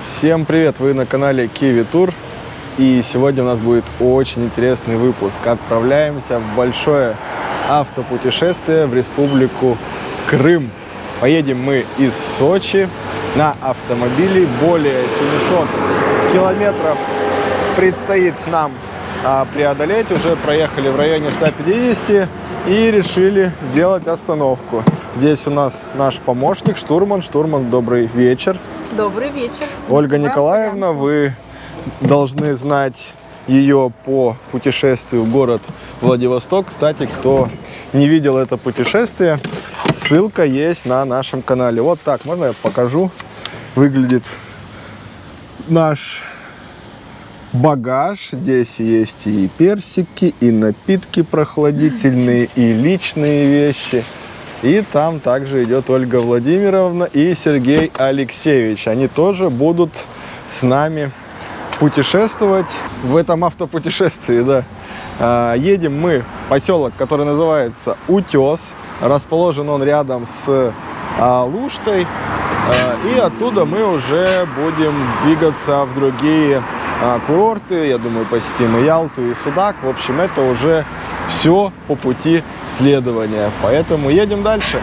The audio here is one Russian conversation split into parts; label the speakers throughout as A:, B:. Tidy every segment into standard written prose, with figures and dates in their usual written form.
A: Всем привет! Вы на канале Kiwi Tour. И сегодня у нас будет очень интересный выпуск. Отправляемся в большое автопутешествие в республику Крым. Поедем мы из Сочи на автомобиле. Более 700 километров предстоит нам преодолеть. Уже проехали в районе 150 и решили сделать остановку. Здесь у нас наш помощник, штурман. Штурман, добрый вечер.
B: Добрый вечер.
A: Ольга Николаевна, вы должны знать ее по путешествию в город Владивосток. Кстати, кто не видел это путешествие, ссылка есть на нашем канале. Вот так, можно я покажу? Выглядит наш багаж. Здесь есть и персики, и напитки прохладительные, и личные вещи. И там также идет Ольга Владимировна и Сергей Алексеевич. Они тоже будут с нами путешествовать в этом автопутешествии, да. Едем мы в поселок, который называется Утес. Расположен он рядом с Алуштой. И оттуда мы уже будем двигаться в другие курорты. Я думаю, посетим и Ялту, и Судак. В общем, это уже все по пути следования. Поэтому едем дальше.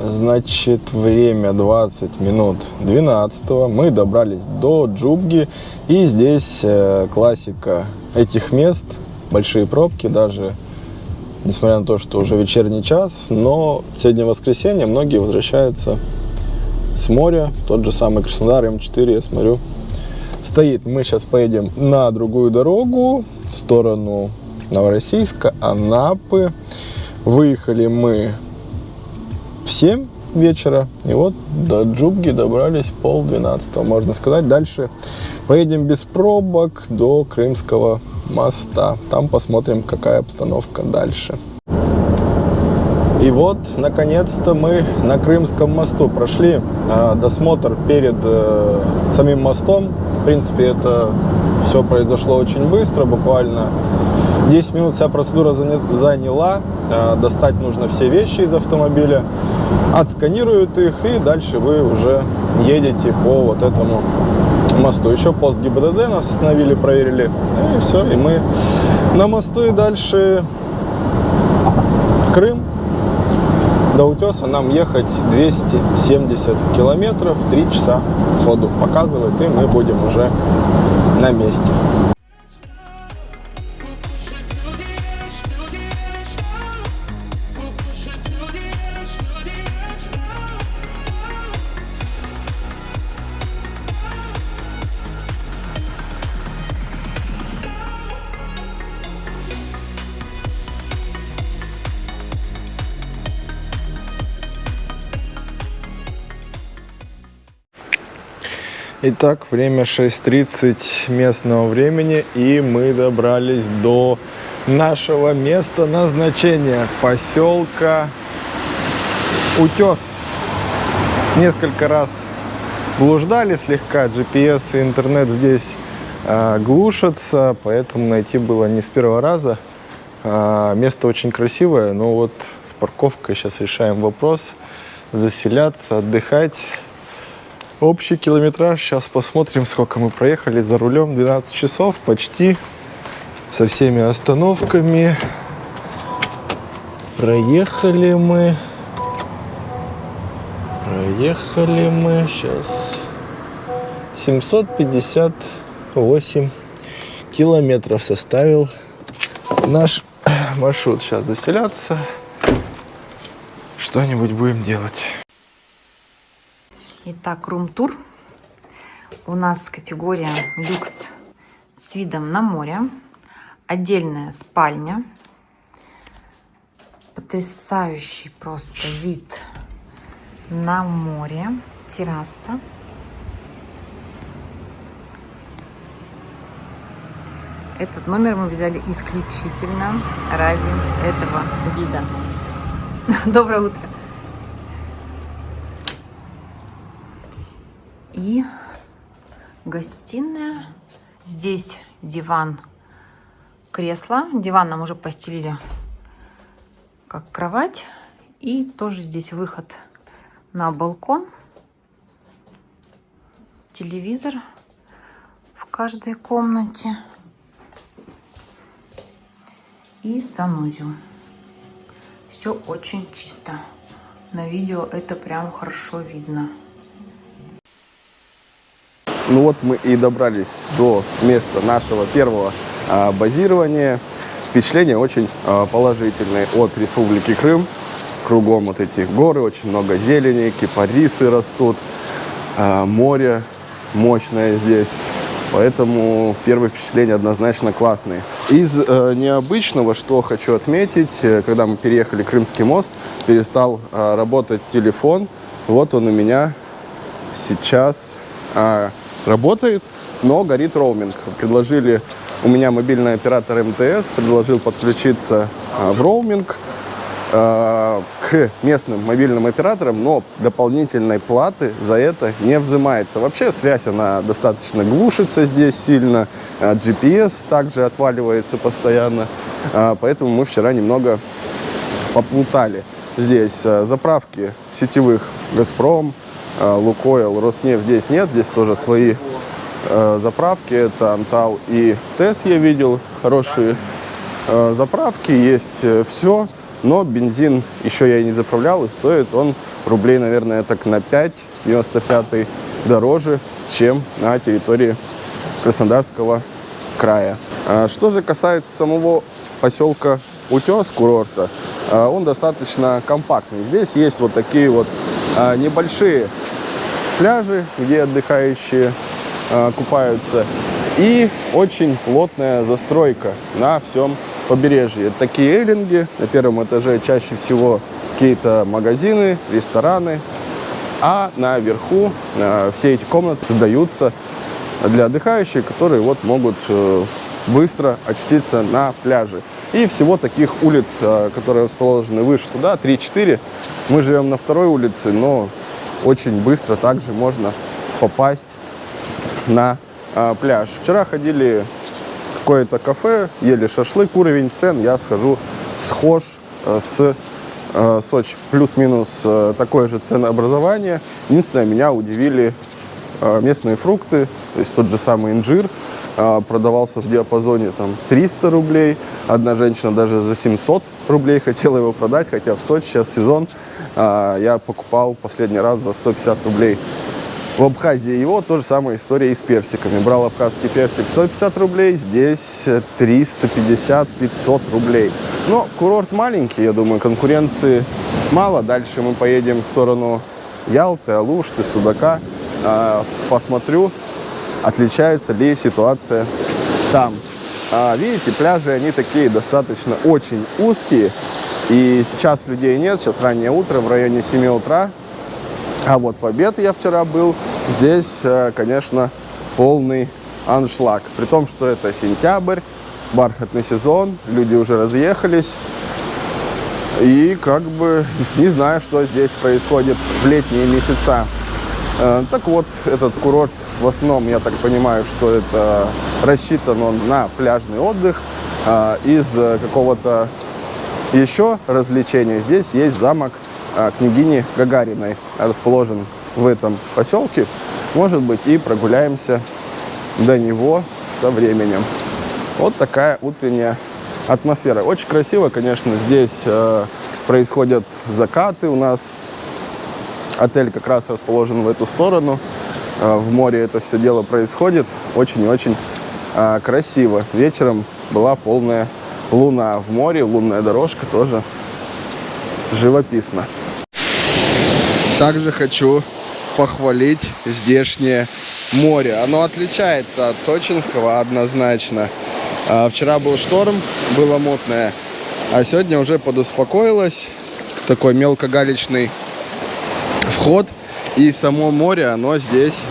A: Значит, время 20 минут 12-го. Мы добрались до Джубги. И здесь классика этих мест. Большие пробки, даже несмотря на то, что уже вечерний час. Но сегодня воскресенье, многие возвращаются с моря. Тот же самый Краснодар, М4, я смотрю, стоит. Мы сейчас поедем на другую дорогу, в сторону Новороссийска, Анапы. Выехали мы в 7 вечера, и вот до Джубги добрались 11:30, можно сказать. Дальше поедем без пробок до Крымского моста. Там посмотрим, какая обстановка дальше. И вот, наконец-то, мы на Крымском мосту прошли досмотр перед самим мостом. В принципе, это все произошло очень быстро, буквально 10 минут вся процедура заняла. Достать нужно все вещи из автомобиля, отсканируют их, и дальше вы уже едете по вот этому мосту. Еще пост ГИБДД нас остановили, проверили, и все, и мы на мосту. И дальше Крым. До Утеса нам ехать 270 километров, 3 часа ходу показывает, и мы будем уже на месте. Итак, время 6:30 местного времени, и мы добрались до нашего места назначения, поселка Утес. Несколько раз блуждали слегка, GPS и интернет здесь глушатся, поэтому найти было не с первого раза. Место очень красивое, но вот с парковкой сейчас решаем вопрос. Заселяться, отдыхать. Общий километраж, сейчас посмотрим, сколько мы проехали за рулем. 12 часов почти, со всеми остановками. Проехали мы сейчас 750 8 километров составил наш маршрут. Сейчас заселяться. Что-нибудь будем делать.
B: Итак, рум-тур. У нас категория люкс с видом на море. Отдельная спальня. Потрясающий просто вид на море. Терраса. Этот номер мы взяли исключительно ради этого вида. Доброе утро. И гостиная. Здесь диван, кресло. Диван нам уже постелили как кровать. И тоже здесь выход на балкон. Телевизор в каждой комнате. И санузел. Все очень чисто. На видео это прям хорошо видно.
A: Ну вот мы и добрались до места нашего первого базирования. Впечатления очень положительные от Республики Крым. Кругом вот эти горы, очень много зелени, кипарисы растут, море мощное здесь. Поэтому первые впечатления однозначно классные. Из необычного, что хочу отметить, когда мы переехали Крымский мост, перестал работать телефон. Вот он у меня сейчас работает, но горит роуминг. Предложили, у меня мобильный оператор МТС, предложил подключиться в роуминг к местным мобильным операторам, но дополнительной платы за это не взимается. Вообще связь, она достаточно глушится здесь сильно, GPS также отваливается постоянно, поэтому мы вчера немного поплутали. Здесь заправки сетевых «Газпром», «Лукойл», «Роснефть» здесь нет, здесь тоже свои заправки, это «Антал» и «ТЭС» я видел, хорошие заправки, есть все. Но бензин еще я и не заправлял, и стоит он рублей, наверное, так на 5,95 дороже, чем на территории Краснодарского края. Что же касается самого поселка Утес, курорта, он достаточно компактный. Здесь есть вот такие вот небольшие пляжи, где отдыхающие купаются, и очень плотная застройка на всем побережье. Такие эллинги. На первом этаже чаще всего какие-то магазины, рестораны. А наверху все эти комнаты сдаются для отдыхающих, которые вот могут быстро очутиться на пляже. И всего таких улиц, которые расположены выше туда, 3-4. Мы живем на второй улице, но очень быстро также можно попасть на пляж. Вчера ходили какое-то кафе, ели шашлык, уровень цен, я скажу, схож с Сочи. Плюс-минус такое же ценообразование. Единственное, меня удивили местные фрукты, то есть тот же самый инжир продавался в диапазоне там 300 рублей. Одна женщина даже за 700 рублей хотела его продать, хотя в Сочи сейчас сезон. Я покупал последний раз за 150 рублей. В Абхазии его тоже самая история и с персиками. Брал абхазский персик 150 рублей, здесь 350-500 рублей. Но курорт маленький, я думаю, конкуренции мало. Дальше мы поедем в сторону Ялты, Алушты, Судака. Посмотрю, отличается ли ситуация там. Видите, пляжи, они такие достаточно очень узкие. И сейчас людей нет, сейчас раннее утро, в районе 7 утра. А вот в обед я вчера был, здесь, конечно, полный аншлаг. При том, что это сентябрь, бархатный сезон, люди уже разъехались. И как бы не знаю, что здесь происходит в летние месяца. Так вот, этот курорт в основном, я так понимаю, что это рассчитан он на пляжный отдых. Из какого-то еще развлечения здесь есть замок княгини Гагариной, расположен в этом поселке. Может быть, и прогуляемся до него со временем. Вот такая утренняя атмосфера. Очень красиво, конечно, здесь происходят закаты. У нас отель как раз расположен в эту сторону. в море это все дело происходит. Очень и очень красиво. Вечером была полная луна в море, лунная дорожка тоже живописно. Также хочу похвалить здешнее море. Оно отличается от сочинского однозначно. Вчера был шторм, было мутное, а сегодня уже подуспокоилось. Такой мелкогалечный вход. И само море, оно здесь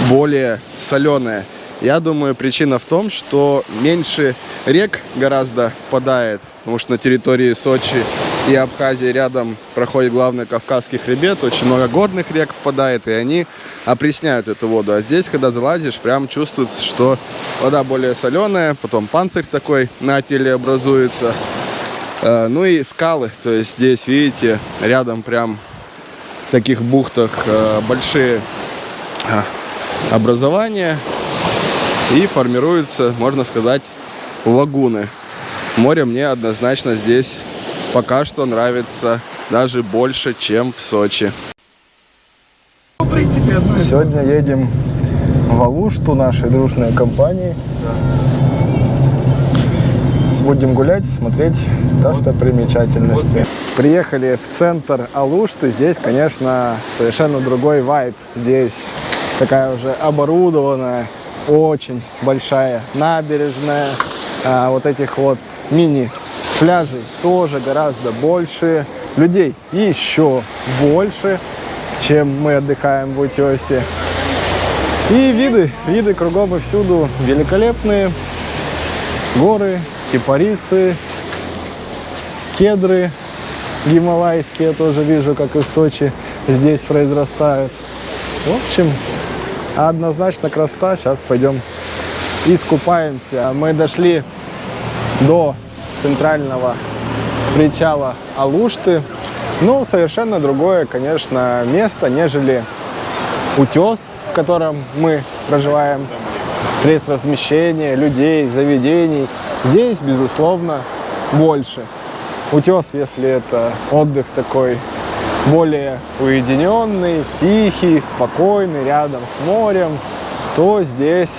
A: более соленое. Я думаю, причина в том, что меньше рек гораздо впадает, потому что на территории Сочи и Абхазии рядом проходит главный Кавказский хребет, очень много горных рек впадает, и они опресняют эту воду. А здесь, когда залазишь, прям чувствуется, что вода более соленая, потом панцирь такой на теле образуется. Ну и скалы, то есть здесь, видите, рядом прям в таких бухтах большие образования, и формируются, можно сказать, лагуны. Море мне однозначно здесь пока что нравится даже больше, чем в Сочи.
C: В принципе,
A: Сегодня едем в Алушту нашей дружной компании. Будем гулять, смотреть достопримечательности. Приехали в центр Алушты. Здесь, конечно, совершенно другой вайб. Здесь такая уже оборудованная, очень большая набережная. Вот этих вот мини-пляжей тоже гораздо больше. Людей еще больше, чем мы отдыхаем в Утёсе. И виды кругом и всюду великолепные. Горы, кипарисы, кедры гималайские, я тоже вижу, как и в Сочи, здесь произрастают. В общем, однозначно красота. Сейчас пойдем искупаемся. Мы дошли до центрального причала Алушты. Ну, совершенно другое, конечно, место, нежели Утёс, в котором мы проживаем. Средств размещения, людей, заведений. Здесь, безусловно, больше. Утёс, если это отдых такой более уединенный, тихий, спокойный, рядом с морем, то здесь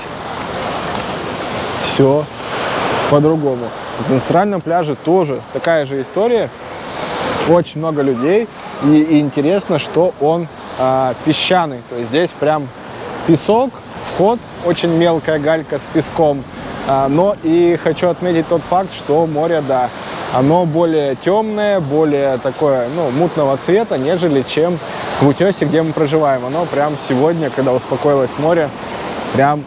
A: все по-другому. На центральном пляже тоже такая же история. Очень много людей. И интересно, что он песчаный. То есть здесь прям песок, вход, очень мелкая галька с песком. Но и хочу отметить тот факт, что море, да, оно более темное, более такое, ну, мутного цвета, нежели чем в Утёсе, где мы проживаем. Оно прям сегодня, когда успокоилось море, прям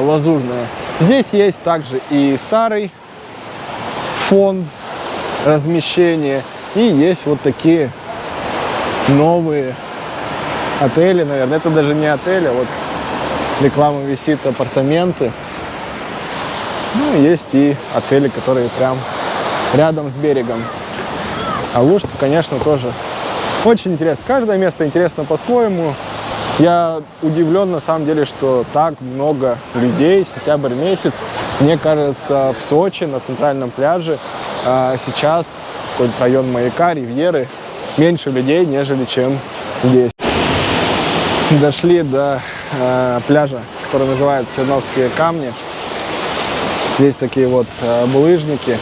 A: лазурное. Здесь есть также и старый фонд размещения, и есть вот такие новые отели, наверное. Это даже не отели, а вот реклама висит, апартаменты. Ну, есть и отели, которые прям рядом с берегом. Алушта, конечно, тоже очень интересно. Каждое место интересно по-своему. Я удивлен, на самом деле, что так много людей, сентябрь месяц. Мне кажется, в Сочи, на центральном пляже, сейчас какой-то район Маяка, Ривьеры, меньше людей, нежели чем здесь. Дошли до пляжа, который называют Черновские камни. Здесь такие вот булыжники.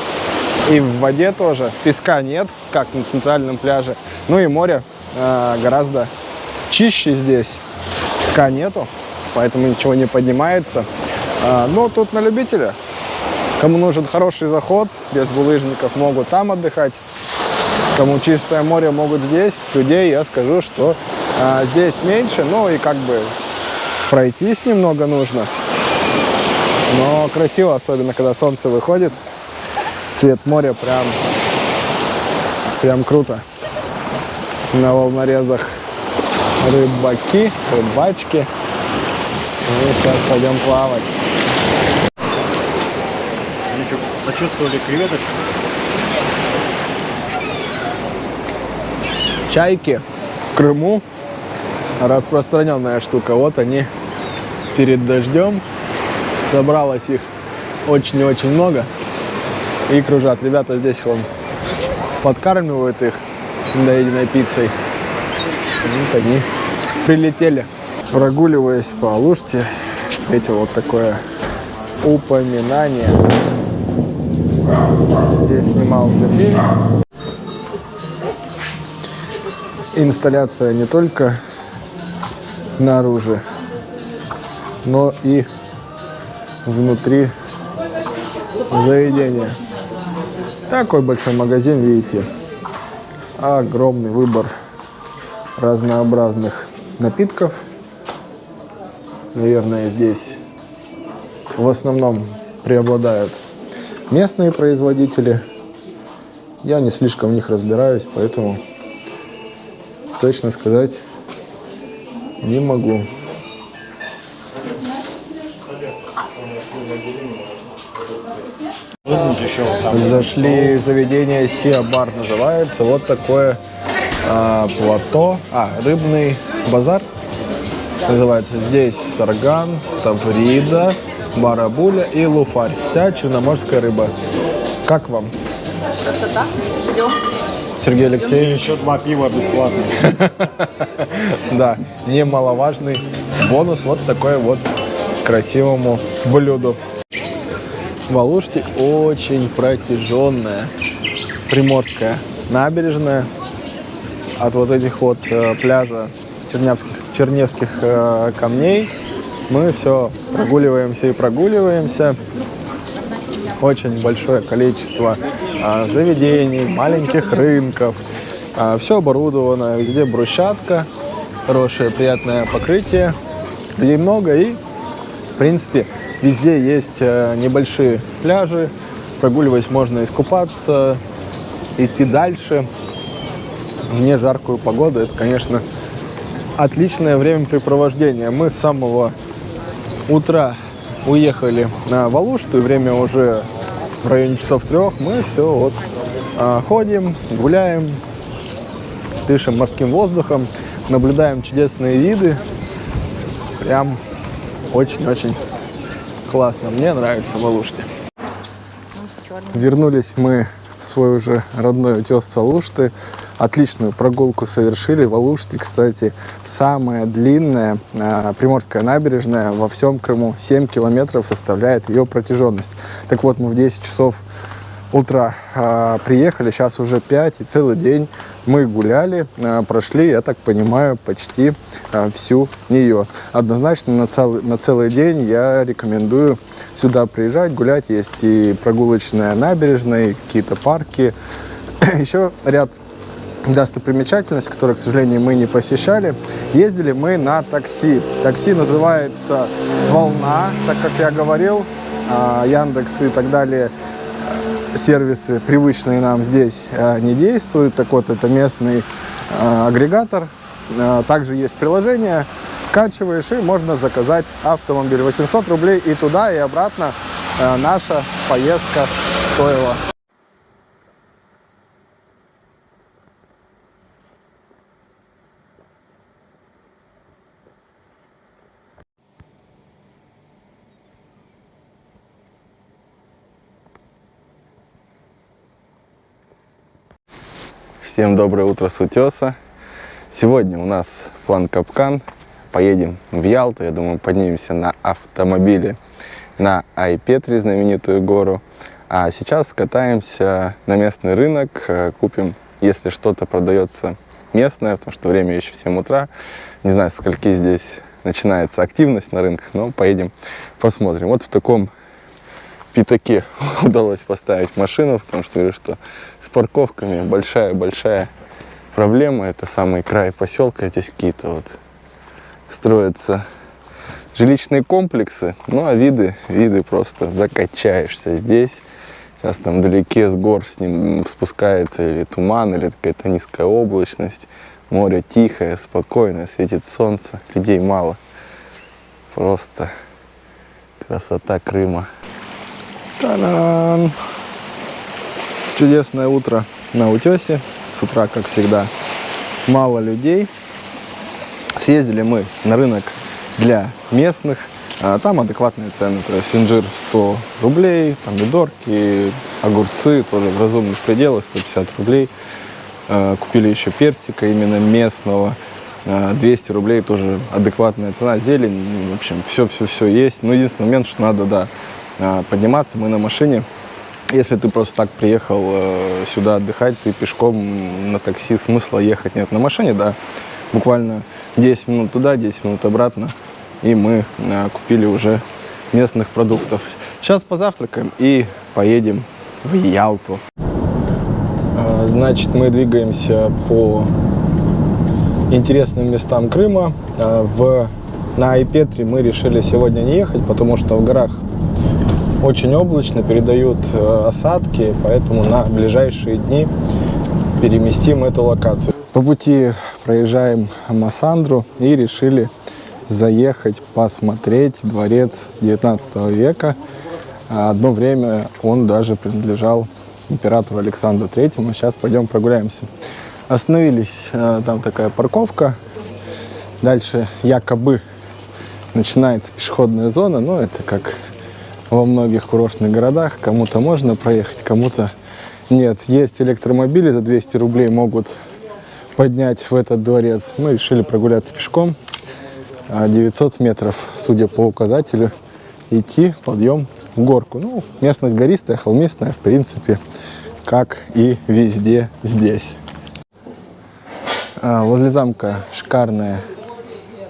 A: И в воде тоже песка нет, как на центральном пляже. Ну и море гораздо чище здесь. Песка нету, поэтому ничего не поднимается. Но тут на любителя. Кому нужен хороший заход, без булыжников, могут там отдыхать. Кому чистое море, могут здесь. Людей я скажу, что здесь меньше. Ну и как бы пройтись немного нужно. Но красиво, особенно когда солнце выходит. Цвет моря прям круто. На волнорезах рыбаки, рыбачки. И сейчас пойдем плавать.
C: Они что, почувствовали креветок?
A: Чайки в Крыму распространенная штука. Вот они перед дождем. Собралось их очень и очень много. И кружат. Ребята здесь вон подкармливают их доеденной пиццей. Вот они прилетели. Прогуливаясь по Алуште, встретил вот такое упоминание. Здесь снимался фильм. Инсталляция не только снаружи, но и внутри заведения. Такой большой магазин, видите, огромный выбор разнообразных напитков. Наверное, здесь в основном преобладают местные производители. Я не слишком в них разбираюсь, поэтому точно сказать не могу. Зашли в заведение Сиа Бар, называется. Вот такое плато, рыбный базар называется. Здесь сарган, ставрида, барабуля и луфарь. Вся черноморская рыба. Как вам?
B: Красота. Ждем.
A: Сергей Алексеевич.
C: Еще 2 пива бесплатно.
A: Да, немаловажный бонус вот такой вот красивому блюду. В Алуште очень протяженная приморская набережная. От вот этих вот пляжа Черневских камней мы все прогуливаемся и прогуливаемся. Очень большое количество заведений, маленьких рынков. Все оборудовано, везде брусчатка, хорошее приятное покрытие. Людей много и, в принципе, везде есть небольшие пляжи. Прогуливаясь, можно искупаться, идти дальше. В нежаркую погоду это, конечно, отличное времяпрепровождение. Мы с самого утра уехали в Алушту, и время уже в районе часов 3. Мы все вот ходим, гуляем, дышим морским воздухом, наблюдаем чудесные виды. Прям очень-очень классно. Мне нравится в Алуште. Вернулись мы в свой уже родной утес Алушты. Отличную прогулку совершили. В Алуште, кстати, самая длинная приморская набережная во всем Крыму. 7 километров составляет ее протяженность. Так вот, мы в 10 часов утра приехали, сейчас уже 5, и целый день мы гуляли, прошли, я так понимаю, почти всю нее. Однозначно на целый день я рекомендую сюда приезжать, гулять. Есть и прогулочная набережная, и какие-то парки. Еще ряд достопримечательностей, которые, к сожалению, мы не посещали. Ездили мы на такси. Такси называется «Волна», так как я говорил, Яндекс и так далее. Сервисы, привычные нам здесь, не действуют. Так вот, это местный агрегатор. Также есть приложение, скачиваешь, и можно заказать автомобиль. 800 рублей и туда, и обратно наша поездка стоила. Всем доброе утро с утеса. Сегодня у нас план капкан. Поедем в Ялту. Я думаю, поднимемся на автомобиле на Айпетри, знаменитую гору. А сейчас катаемся на местный рынок. Купим, если что-то продается местное, потому что время еще 7 утра. Не знаю, со скольки здесь начинается активность на рынках, но поедем посмотрим. Вот в таком пятаке удалось поставить машину, потому что говорю, что с парковками большая проблема. Это самый край поселка, здесь какие-то вот строятся жилищные комплексы, ну а виды просто закачаешься здесь. Сейчас там вдалеке с гор с ним спускается или туман, или какая-то низкая облачность. Море тихое, спокойное, светит солнце, людей мало. Просто красота Крыма. Та-дам! Чудесное утро на утесе. С утра, как всегда, мало людей. Съездили мы на рынок для местных. Там адекватные цены. То есть инжир 100 рублей, помидорки, огурцы тоже в разумных пределах, 150 рублей. Купили еще персика именно местного. 200 рублей тоже адекватная цена, зелень, в общем, все есть. Но единственный момент, что надо, да, подниматься, мы на машине. Если ты просто так приехал сюда отдыхать, ты пешком на такси, смысла ехать нет. На машине, да, буквально 10 минут туда, 10 минут обратно, и мы купили уже местных продуктов. Сейчас позавтракаем и поедем в Ялту. Значит, мы двигаемся по интересным местам Крыма. На Айпетри мы решили сегодня не ехать, потому что в горах очень облачно, передают осадки, поэтому на ближайшие дни переместим эту локацию. По пути проезжаем Массандру и решили заехать посмотреть дворец 19 века. Одно время он даже принадлежал императору Александру III. Сейчас пойдем прогуляемся. Остановились, там такая парковка. Дальше якобы начинается пешеходная зона, но это как во многих курортных городах. Кому-то можно проехать, кому-то нет. Есть электромобили, за 200 рублей могут поднять в этот дворец. Мы решили прогуляться пешком. 900 метров, судя по указателю, идти подъем в горку. Ну, местность гористая, холмистая, в принципе, как и везде здесь. Возле замка шикарная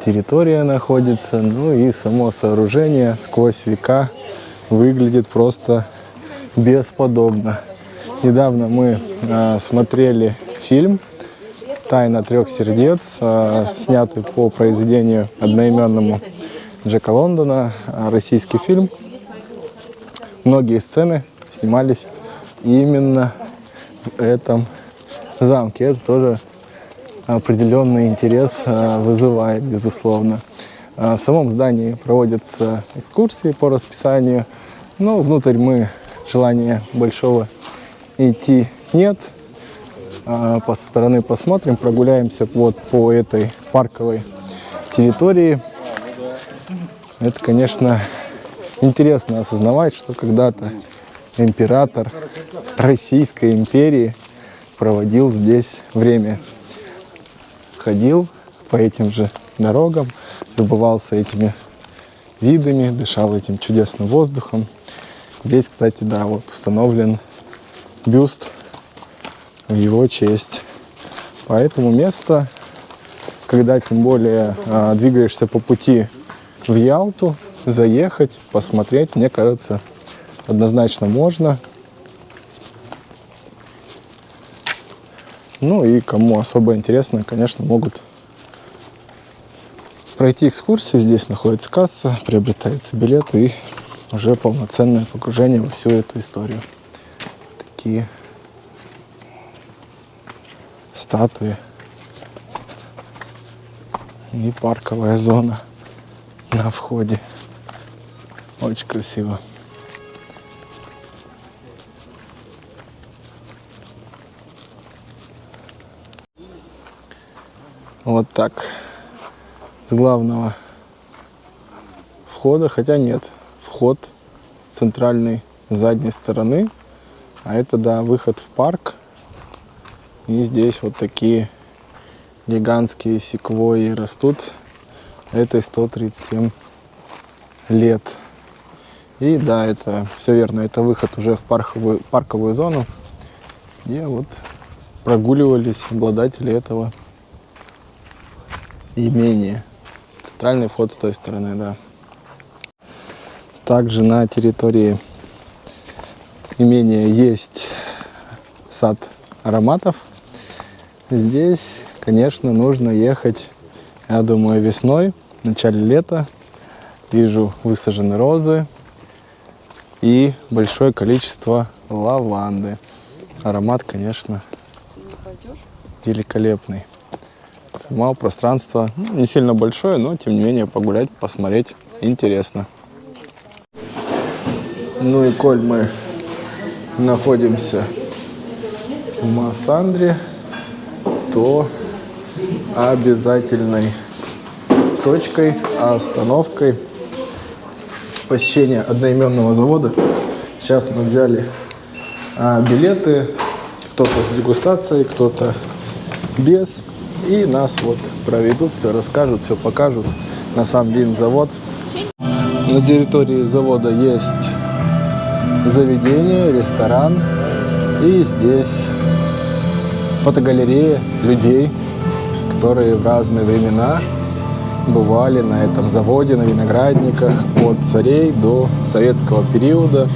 A: территория находится, ну и само сооружение сквозь века выглядит просто бесподобно. Недавно мы смотрели фильм «Тайна трех сердец», снятый по произведению одноименному Джека Лондона, российский фильм. Многие сцены снимались именно в этом замке. Это тоже определенный интерес вызывает, безусловно. В самом здании проводятся экскурсии по расписанию, но внутрь мы желания большого идти нет. По стороны посмотрим, прогуляемся вот по этой парковой территории. Это, конечно, интересно осознавать, что когда-то император Российской империи проводил здесь время. Ходил по этим же дорогам, любовался этими видами, дышал этим чудесным воздухом. Здесь, кстати, да, вот установлен бюст в его честь. Поэтому место, когда тем более двигаешься по пути в Ялту, заехать, посмотреть, мне кажется, однозначно можно. Ну и кому особо интересно, конечно, могут пройти экскурсию. Здесь находится касса, приобретается билет и уже полноценное погружение во всю эту историю. Такие статуи и парковая зона на входе. Очень красиво. Вот так. С главного входа, хотя нет, вход центральной с задней стороны, а это, да, выход в парк. И здесь вот такие гигантские секвойи растут. Этой 137 лет. И да, это все верно, это выход уже в парковую зону, где вот прогуливались обладатели этого имения. Центральный вход с той стороны, да. Также на территории имения есть сад ароматов. Здесь, конечно, нужно ехать, я думаю, весной, в начале лета. Вижу высажены розы и большое количество лаванды. Аромат, конечно, великолепный. Само пространство не сильно большое, но тем не менее погулять, посмотреть интересно. Ну и коль мы находимся в Массандре, то обязательной точкой, остановкой посещения одноименного завода. Сейчас мы взяли билеты, кто-то с дегустацией, кто-то без. и нас вот проведут, все расскажут, все покажут на сам винзавод. На территории завода есть заведение, ресторан, и здесь фотогалерея людей, которые в разные времена бывали на этом заводе, на виноградниках, от царей до советского периода.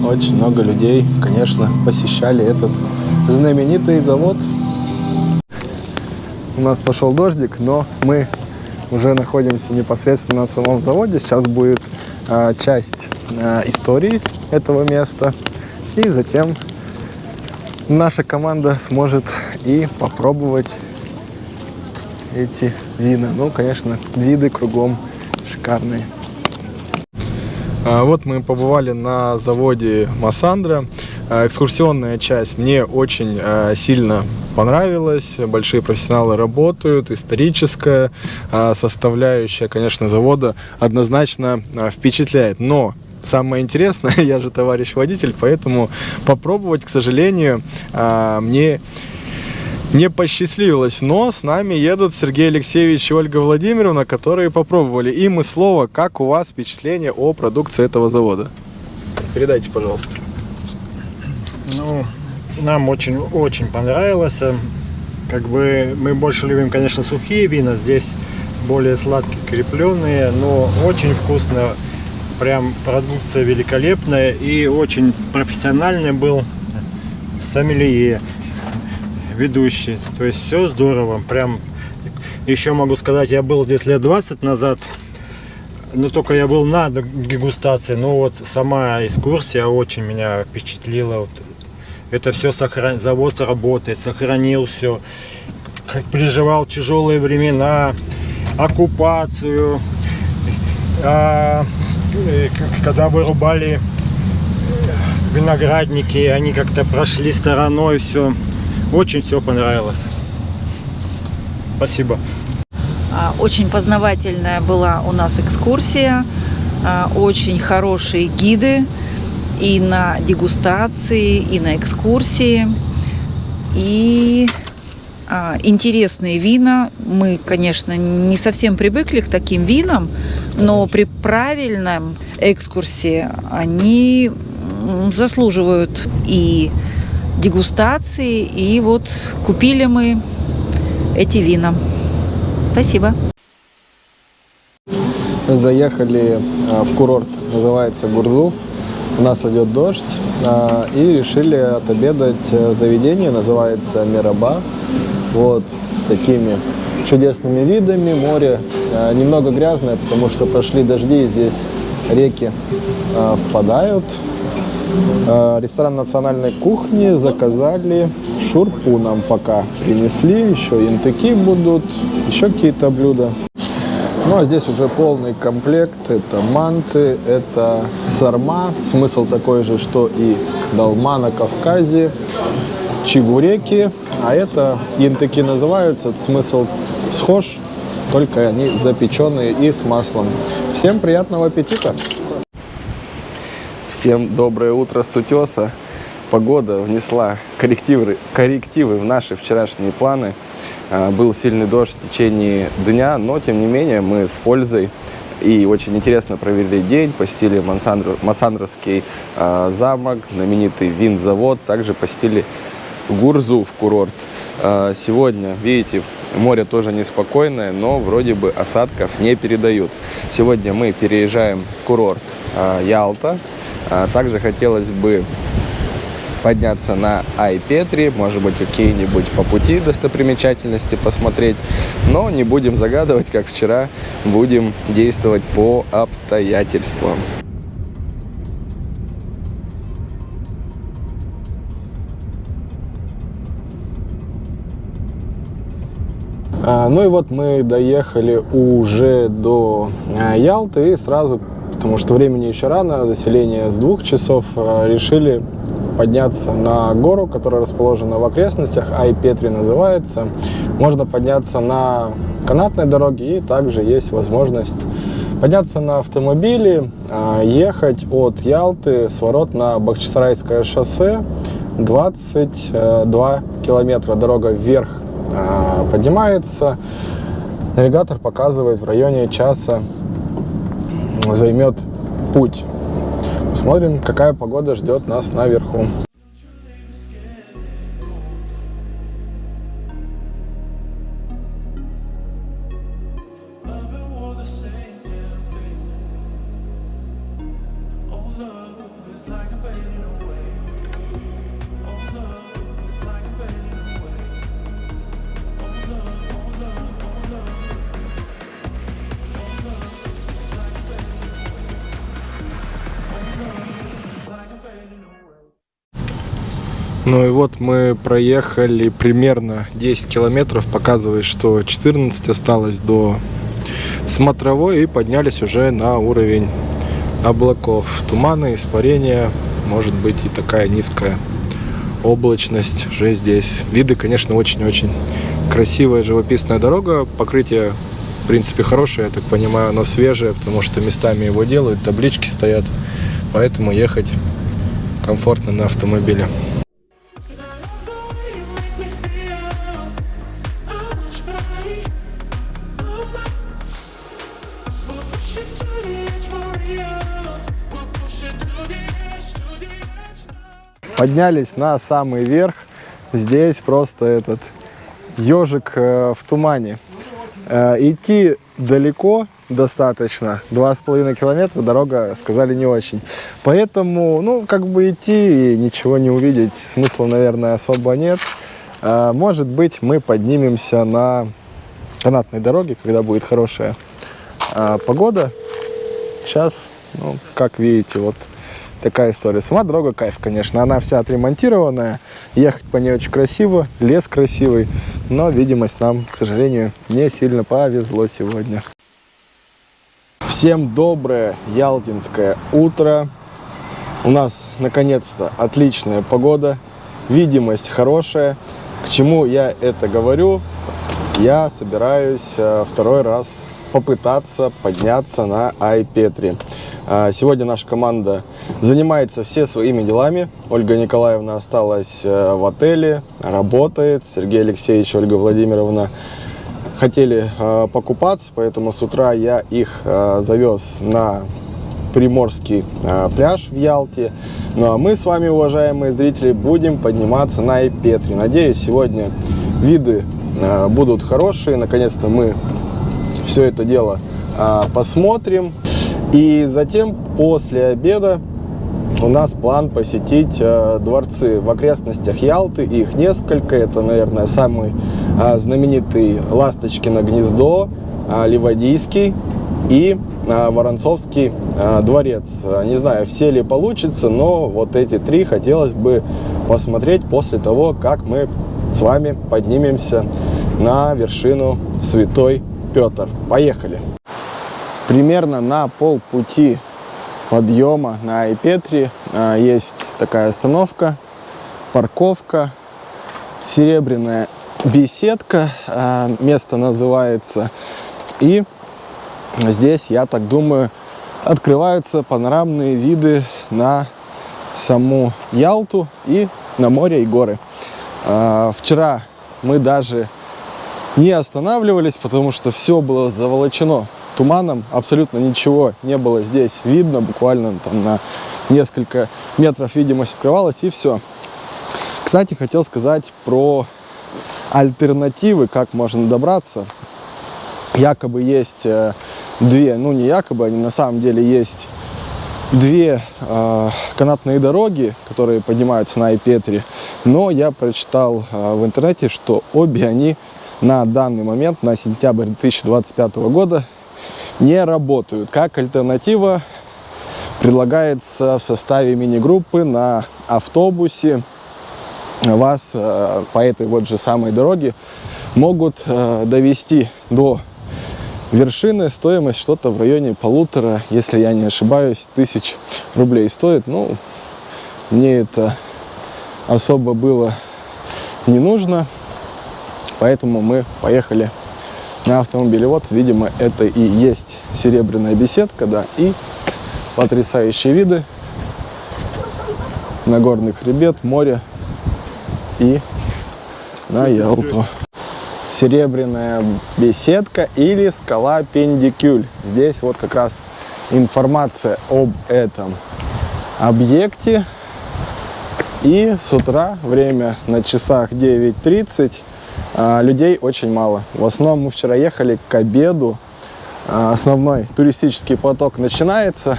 A: Очень много людей, конечно, посещали этот знаменитый завод. У нас пошел дождик, но мы уже находимся непосредственно на самом заводе. Сейчас будет часть истории этого места. И затем наша команда сможет и попробовать эти вина. Ну, конечно, виды кругом шикарные. Вот мы побывали на заводе Массандра. Экскурсионная часть мне очень сильно понравилась. Большие профессионалы работают. Историческая составляющая, конечно, завода однозначно впечатляет. Но самое интересное, я же товарищ водитель, поэтому попробовать, к сожалению, мне не посчастливилось. Но с нами едут Сергей Алексеевич и Ольга Владимировна, которые попробовали. Им и слово, как у вас впечатление о продукции этого завода? Передайте, пожалуйста.
C: Ну, нам очень понравилось. Как бы мы больше любим, конечно, сухие вина. Здесь более сладкие, крепленные, но очень вкусно. Прям продукция великолепная, и очень профессиональный был сомелье, ведущий. То есть все здорово. Прям еще могу сказать, я был здесь лет 20 назад, но только я был на дегустации. Но вот сама экскурсия очень меня впечатлила. Вот это все завод работает, сохранил все, как переживал тяжелые времена, оккупацию, когда вырубали виноградники, они как-то прошли стороной, все. Очень все понравилось. Спасибо.
D: Очень познавательная была у нас экскурсия, очень хорошие гиды и на дегустации, и на экскурсии, и интересные вина. Мы, конечно, не совсем привыкли к таким винам, но при правильном экскурсии они заслуживают и дегустации, и вот купили мы эти вина. Спасибо.
A: Заехали в курорт, называется Гурзуф. У нас идет дождь, и решили отобедать в заведении, называется Мираба. Вот, с такими чудесными видами, море немного грязное, потому что прошли дожди, и здесь реки впадают. Ресторан национальной кухни, заказали шурпу, нам пока принесли, еще янтыки будут, еще какие-то блюда. Ну а здесь уже полный комплект, это манты, это сарма, смысл такой же, что и долма на Кавказе, чебуреки, а это янтыки называются, смысл схож, только они запеченные и с маслом. Всем приятного аппетита! Всем доброе утро с утеса. Погода внесла коррективы в наши вчерашние планы. Был сильный дождь в течение дня, но тем не менее мы с пользой и очень интересно провели день. Посетили Массандровский замок, знаменитый винзавод, также посетили Гурзуф курорт. Сегодня, видите, море тоже неспокойное, но вроде бы осадков не передают. Сегодня мы переезжаем в курорт Ялта. Также хотелось бы подняться на Ай-Петри, может быть, какие-нибудь по пути достопримечательности посмотреть. Но не будем загадывать, как вчера, будем действовать по обстоятельствам. Ну и вот мы доехали уже до Ялты и сразу, потому что времени еще рано, заселение с 2 часов, решили подняться на гору, которая расположена в окрестностях, Ай-Петри называется. Можно подняться на канатной дороге, и также есть возможность подняться на автомобиле, ехать от Ялты с ворот на Бахчисарайское шоссе. 22 километра дорога вверх поднимается. Навигатор показывает, в районе часа займет путь. Посмотрим, какая погода ждет нас наверху. Ну и вот мы проехали примерно 10 километров, показывает, что 14 осталось до смотровой, и поднялись уже на уровень облаков. Туманы, испарения, может быть и такая низкая облачность уже здесь. Виды, конечно, очень-очень красивая, живописная дорога. Покрытие, в принципе, хорошее, я так понимаю, оно свежее, потому что местами его делают, таблички стоят, поэтому ехать комфортно на автомобиле. Поднялись на самый верх. Здесь просто этот ежик в тумане. Идти далеко достаточно, 2,5 километра, дорога, сказали, не очень. Поэтому, ну, как бы идти и ничего не увидеть, смысла, наверное, особо нет. Может быть, мы поднимемся на канатной дороге, когда будет хорошая погода. Сейчас, ну, как видите, вот такая история. Сама дорога кайф, конечно. Она вся отремонтированная. Ехать по ней очень красиво. Лес красивый. Но видимость нам, к сожалению, не сильно повезло сегодня. Всем доброе ялтинское утро. У нас наконец-то отличная погода. Видимость хорошая. К чему я это говорю? Я собираюсь второй раз попытаться подняться на Ай-Петри. Сегодня наша команда занимается все своими делами. Ольга Николаевна осталась в отеле, работает. Сергей Алексеевич, Ольга Владимировна хотели покупаться, поэтому с утра я их завез на Приморский пляж в Ялте. Ну а мы с вами, уважаемые зрители, будем подниматься на Ай-Петри. Надеюсь, сегодня виды будут хорошие. Наконец-то мы все это дело посмотрим. И затем, после обеда, у нас план посетить дворцы в окрестностях Ялты. Их несколько. Это, наверное, самый знаменитый Ласточкино гнездо, Ливадийский и Воронцовский дворец. Не знаю, все ли получится, но вот эти три хотелось бы посмотреть после того, как мы с вами поднимемся на вершину Святой Петр. Поехали! Примерно на полпути подъема на Ай-Петри есть такая остановка, парковка, серебряная беседка, место называется. И здесь, я так думаю, открываются панорамные виды на саму Ялту и на море и горы. Вчера мы даже не останавливались, потому что все было заволочено туманом, абсолютно ничего не было здесь видно, буквально там на несколько метров видимость открывалась, и все. Кстати, хотел сказать про альтернативы, как можно добраться. Якобы есть две, ну не якобы, они на самом деле есть две канатные дороги, которые поднимаются на Ай-Петри, но я прочитал в интернете, что обе они на данный момент, на сентябрь 2025 года, не работают. Как альтернатива предлагается в составе мини-группы на автобусе. Вас по этой вот же самой дороге могут довести до вершины. Стоимость что-то в районе 1,5, если я не ошибаюсь, 1000 рублей стоит. Ну, мне это особо было не нужно, поэтому мы поехали на автомобиле. Вот, видимо, это и есть серебряная беседка, да, и потрясающие виды на горный хребет, море и на Ялту. Серебряная беседка или скала Пендикюль. Здесь вот как раз информация об этом объекте. И с утра, время на часах 9:30, людей очень мало. В основном мы вчера ехали к обеду. Основной туристический поток начинается.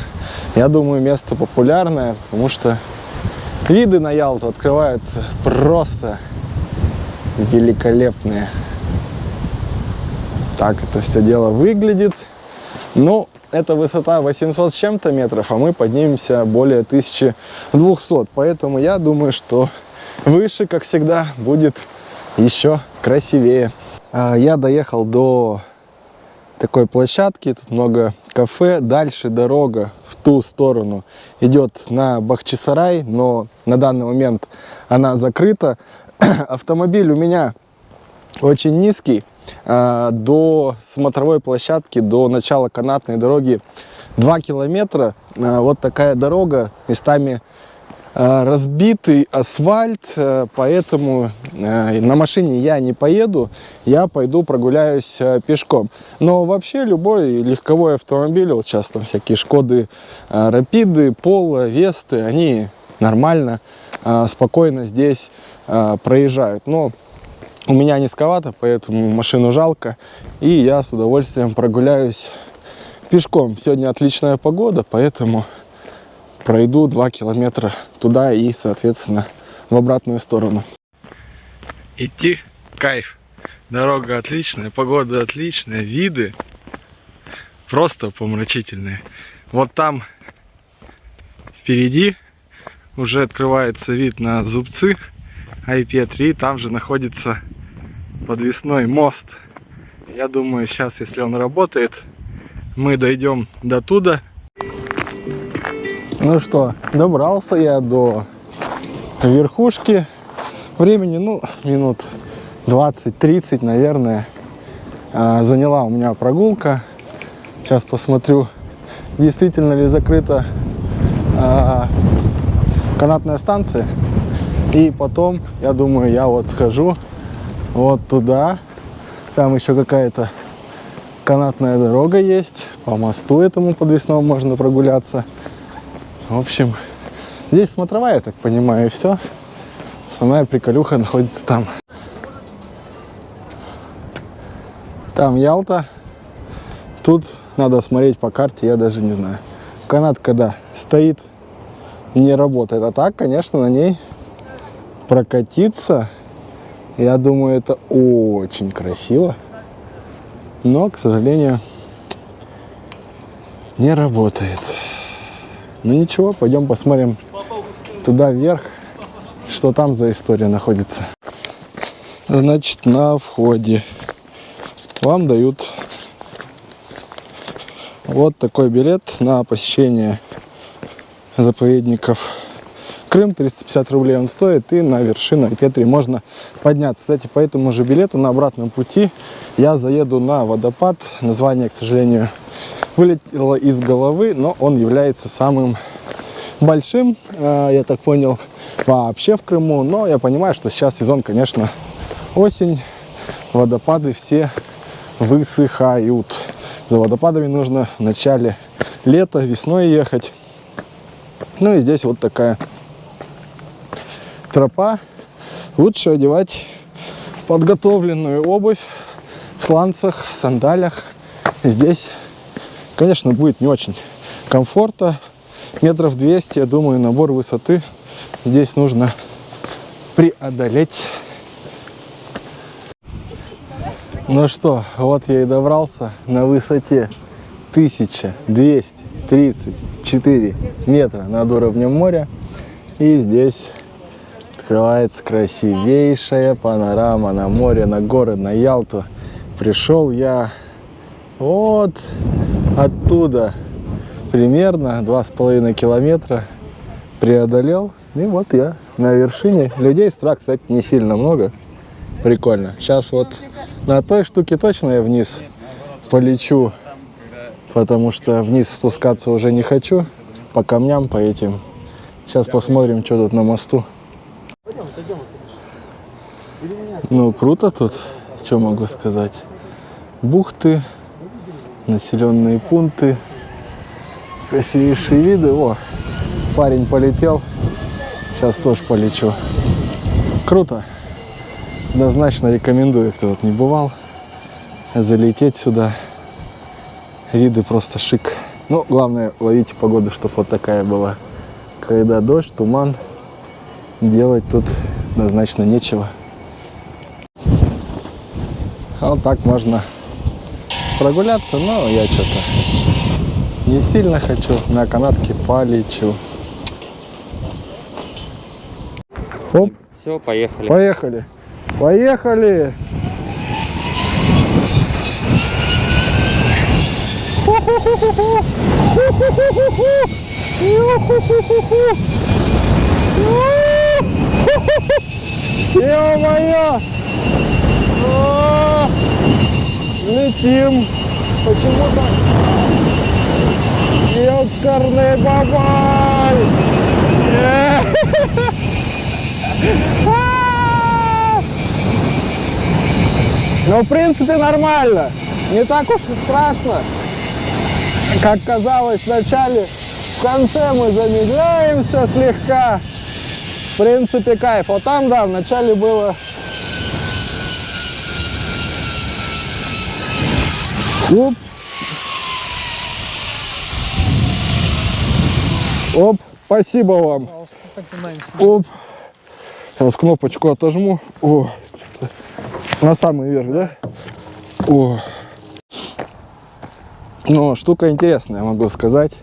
A: Я думаю, место популярное, потому что виды на Ялту открываются просто великолепные. Так это все дело выглядит. Ну, это высота 800 с чем-то метров, а мы поднимемся более 1200. Поэтому я думаю, что выше, как всегда, будет еще красивее. Я доехал до такой площадки, тут много кафе. Дальше дорога в ту сторону идет на Бахчисарай, но на данный момент она закрыта. Автомобиль у меня очень низкий. До смотровой площадки, до начала канатной дороги 2 километра. Вот такая дорога, местами разбитый асфальт, поэтому на машине я не поеду, я пойду прогуляюсь пешком. Но вообще любой легковой автомобиль, вот сейчас там всякие Шкоды, Рапиды, Поло, Весты, они нормально, спокойно здесь проезжают. Но у меня низковато, поэтому машину жалко, и я с удовольствием прогуляюсь пешком. Сегодня отличная погода, поэтому пройду 2 километра туда и, соответственно, в обратную сторону. Идти кайф. Дорога отличная, погода отличная, виды просто помрачительные. Вот там впереди уже открывается вид на зубцы IP3, там же находится подвесной мост. Я думаю, сейчас, если он работает, мы дойдем до туда. Ну что, добрался я до верхушки. Времени, ну, минут 20-30, наверное, заняла у меня прогулка. Сейчас посмотрю, действительно ли закрыта канатная станция. И потом, я думаю, я вот схожу вот туда. Там еще какая-то канатная дорога есть. По мосту этому подвесному можно прогуляться. В общем, здесь смотровая, я так понимаю, и все. Основная приколюха находится там. Там Ялта. Тут надо смотреть по карте, я даже не знаю. Канат когда стоит, не работает. А так, конечно, на ней прокатиться, я думаю, это очень красиво. Но, к сожалению, не работает. Ну ничего, пойдем посмотрим туда вверх, что там за история находится. Значит, на входе вам дают вот такой билет на посещение заповедников Крым. 350 рублей он стоит, и на вершину IP3 можно подняться. Кстати, по этому же билету на обратном пути я заеду на водопад. Название, к сожалению, вылетело из головы, но он является самым большим, я так понял, вообще в Крыму. Но я понимаю, что сейчас сезон, конечно, осень, водопады все высыхают. За водопадами нужно в начале лета, весной ехать. Ну и здесь вот такая тропа. Лучше одевать подготовленную обувь в сланцах, сандалях. Здесь, конечно, будет не очень комфортно. Метров 200, я думаю, набор высоты здесь нужно преодолеть. Ну что, вот я и добрался на высоте 1234 метра над уровнем моря. И здесь открывается красивейшая панорама на море, на горы, на Ялту. Пришел я вот оттуда, примерно 2,5 километра преодолел. И вот я на вершине. Людей с утра, кстати, не сильно много. Прикольно. Сейчас вот на той штуке точно я вниз полечу, потому что вниз спускаться уже не хочу. По камням, по этим. Сейчас посмотрим, что тут на мосту. Ну, круто тут. что могу сказать? Бухты, населенные пункты, красивейшие виды. О, парень полетел, сейчас тоже полечу. Круто. Однозначно рекомендую, кто тут не бывал, залететь сюда. Виды просто шик. Ну, главное, ловите погоду, чтобы вот такая была. Когда дождь, туман, делать тут однозначно нечего. А вот так можно прогуляться, но я что-то не сильно хочу. На канатке полечу. Оп.
E: Все, поехали.
A: Поехали. Поехали. Ё-моё! Летим. Почему-то ёкарный бабай. Ну, в принципе, нормально. Не так уж и страшно, как казалось вначале. В конце мы замедляемся слегка. В принципе, кайф. Вот там, да, вначале было... Оп. Оп, спасибо вам. Оп. Сейчас кнопочку отожму. О, на самый верх, да? О. Ну, штука интересная, могу сказать.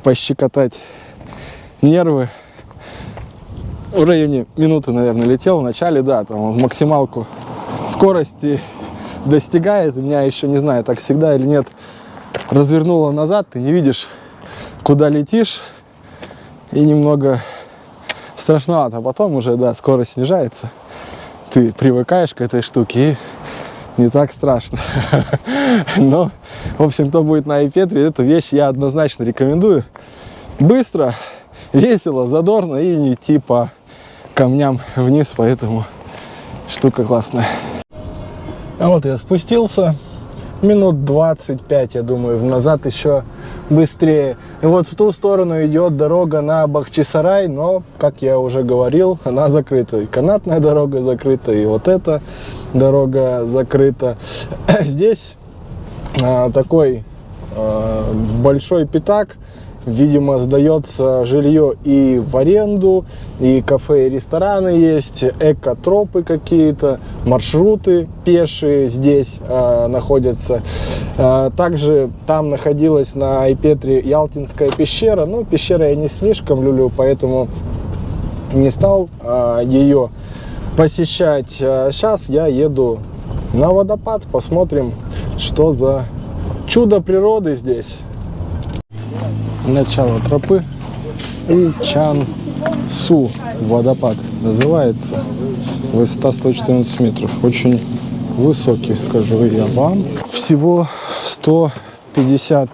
A: Пощекотать нервы. В районе минуты, наверное, летел. В начале, да, там максималку скорости достигает. Меня еще, не знаю, так всегда или нет, развернуло назад. Ты не видишь, куда летишь. И немного страшновато. А потом уже, да, скорость снижается. Ты привыкаешь к этой штуке и не так страшно. Но, в общем, кто будет на iPetri, эту вещь я однозначно рекомендую. Быстро, весело, задорно и не идти по камням вниз, поэтому штука классная. А вот я спустился. Минут 25, я думаю, назад еще быстрее. И вот в ту сторону идет дорога на Бахчисарай, но, как я уже говорил, она закрыта. И канатная дорога закрыта, и вот эта дорога закрыта. Здесь такой большой пятак. Видимо, сдается жилье и в аренду, и кафе, и рестораны есть, экотропы какие-то, маршруты пешие здесь находятся. Также там находилась на iPetri Ялтинская пещера. Ну, пещера я не слишком люблю, поэтому не стал ее посещать. Сейчас я еду на водопад, посмотрим, что за чудо природы здесь. Начало тропы. Ичан-Су водопад называется. Высота 114 метров. Очень высокий, скажу я вам. Всего 150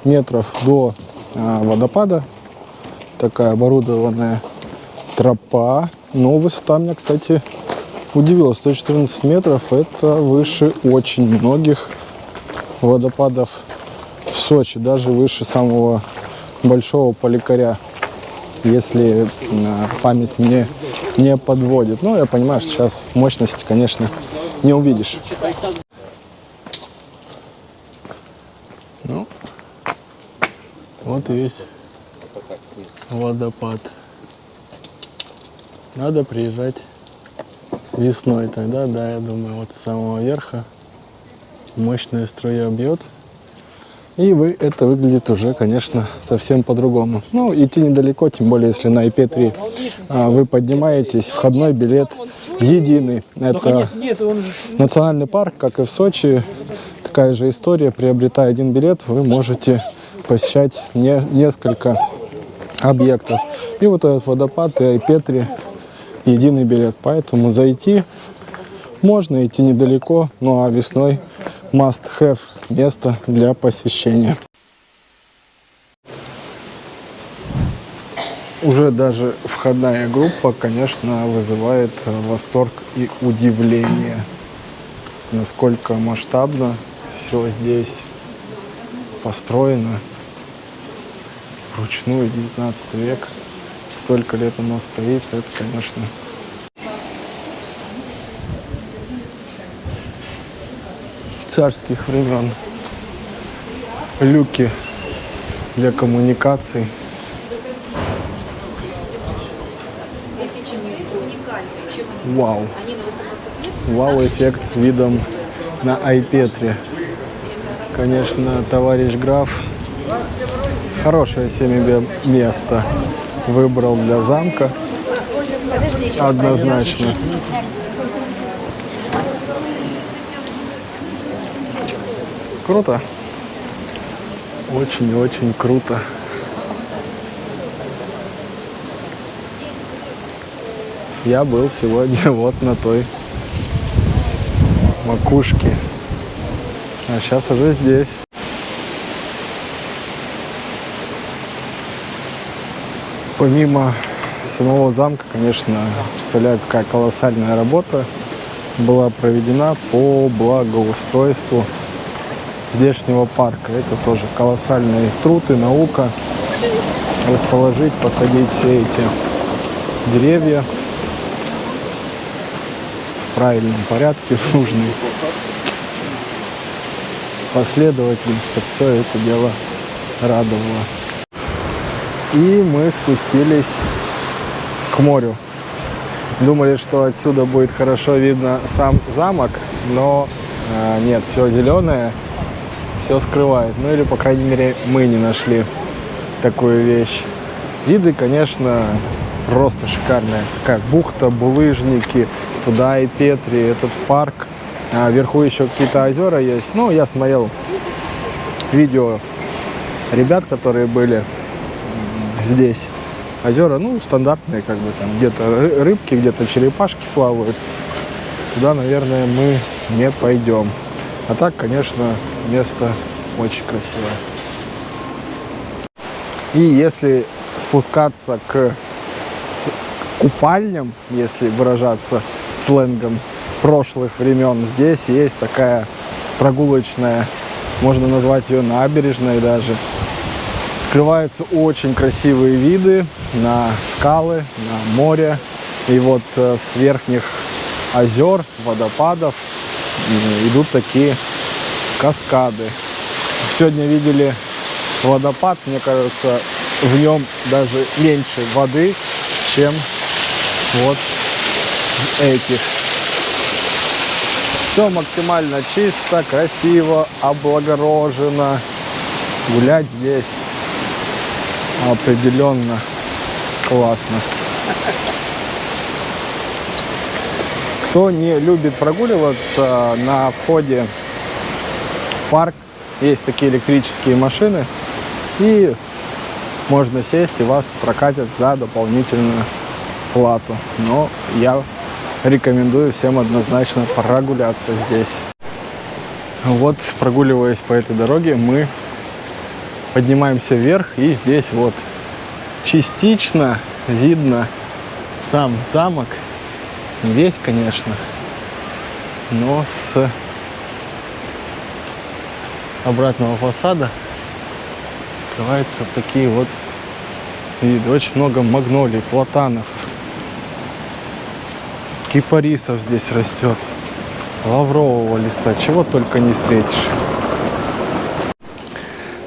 A: метров до водопада. Такая оборудованная тропа. Но высота меня, кстати, удивила. 114 метров. Это выше очень многих водопадов в Сочи, даже выше самого большого Поликаря, если память мне не подводит. Ну, я понимаю, что сейчас мощности, конечно, не увидишь. Ну, вот и весь водопад. Надо приезжать весной, тогда, да, я думаю, вот с самого верха мощная струя бьет. И это выглядит уже, конечно, совсем по-другому. Ну, идти недалеко, тем более, если на iPetri вы поднимаетесь. Входной билет единый. Это национальный парк, как и в Сочи. Такая же история. Приобретая один билет, вы можете посещать несколько объектов. И вот этот водопад и iPetri единый билет. Поэтому зайти можно, идти недалеко. Ну, а весной must have место для посещения. Уже даже входная группа, конечно, вызывает восторг и удивление. насколько масштабно все здесь построено. Вручную, 19 век. Столько лет оно стоит, это, конечно, царских времен. Люки для коммуникаций.
E: Эти часы уникальны. Чем они?
A: Вау.
E: Они на 18 лет.
A: Вау-эффект с видом на Айпетре. Конечно, товарищ граф хорошее себе место выбрал для замка. Однозначно. Круто. Очень-очень круто. Я был сегодня вот на той макушке. А сейчас уже здесь. Помимо самого замка, конечно, представляю, какая колоссальная работа была проведена по благоустройству здешнего парка. Это тоже колоссальный труд и наука. Расположить, посадить все эти деревья в правильном порядке, в нужной последовательности, чтобы все это дело радовало. И мы спустились к морю. Думали, что отсюда будет хорошо видно сам замок, но нет, все зеленое, все скрывает. Ну или, по крайней мере, мы не нашли такую вещь. Виды, конечно, просто шикарные. Такая бухта, булыжники, туда и Петри, этот парк. А вверху еще какие-то озера есть. Ну, я смотрел видео ребят, которые были здесь. Озера, ну, стандартные, как бы там где-то рыбки, где-то черепашки плавают. Туда, наверное, мы не пойдем. А так, конечно, место очень красивое. И если спускаться к купальням, если выражаться сленгом прошлых времен, здесь есть такая прогулочная, можно назвать ее набережной даже. Открываются очень красивые виды на скалы, на море. И вот с верхних озер, водопадов идут такие каскады. Сегодня видели водопад, мне кажется, в нем даже меньше воды, чем вот в этих. Все максимально чисто, красиво, облагорожено. Гулять здесь определенно классно. Кто не любит прогуливаться, на входе в парк есть такие электрические машины, и можно сесть, и вас прокатят за дополнительную плату. Но я рекомендую всем однозначно прогуляться здесь. Вот, прогуливаясь по этой дороге, мы поднимаемся вверх, и здесь вот частично видно сам замок. Не весь, конечно, но с обратного фасада открываются такие вот виды. Очень много магнолий, платанов, кипарисов здесь растет, лаврового листа, чего только не встретишь.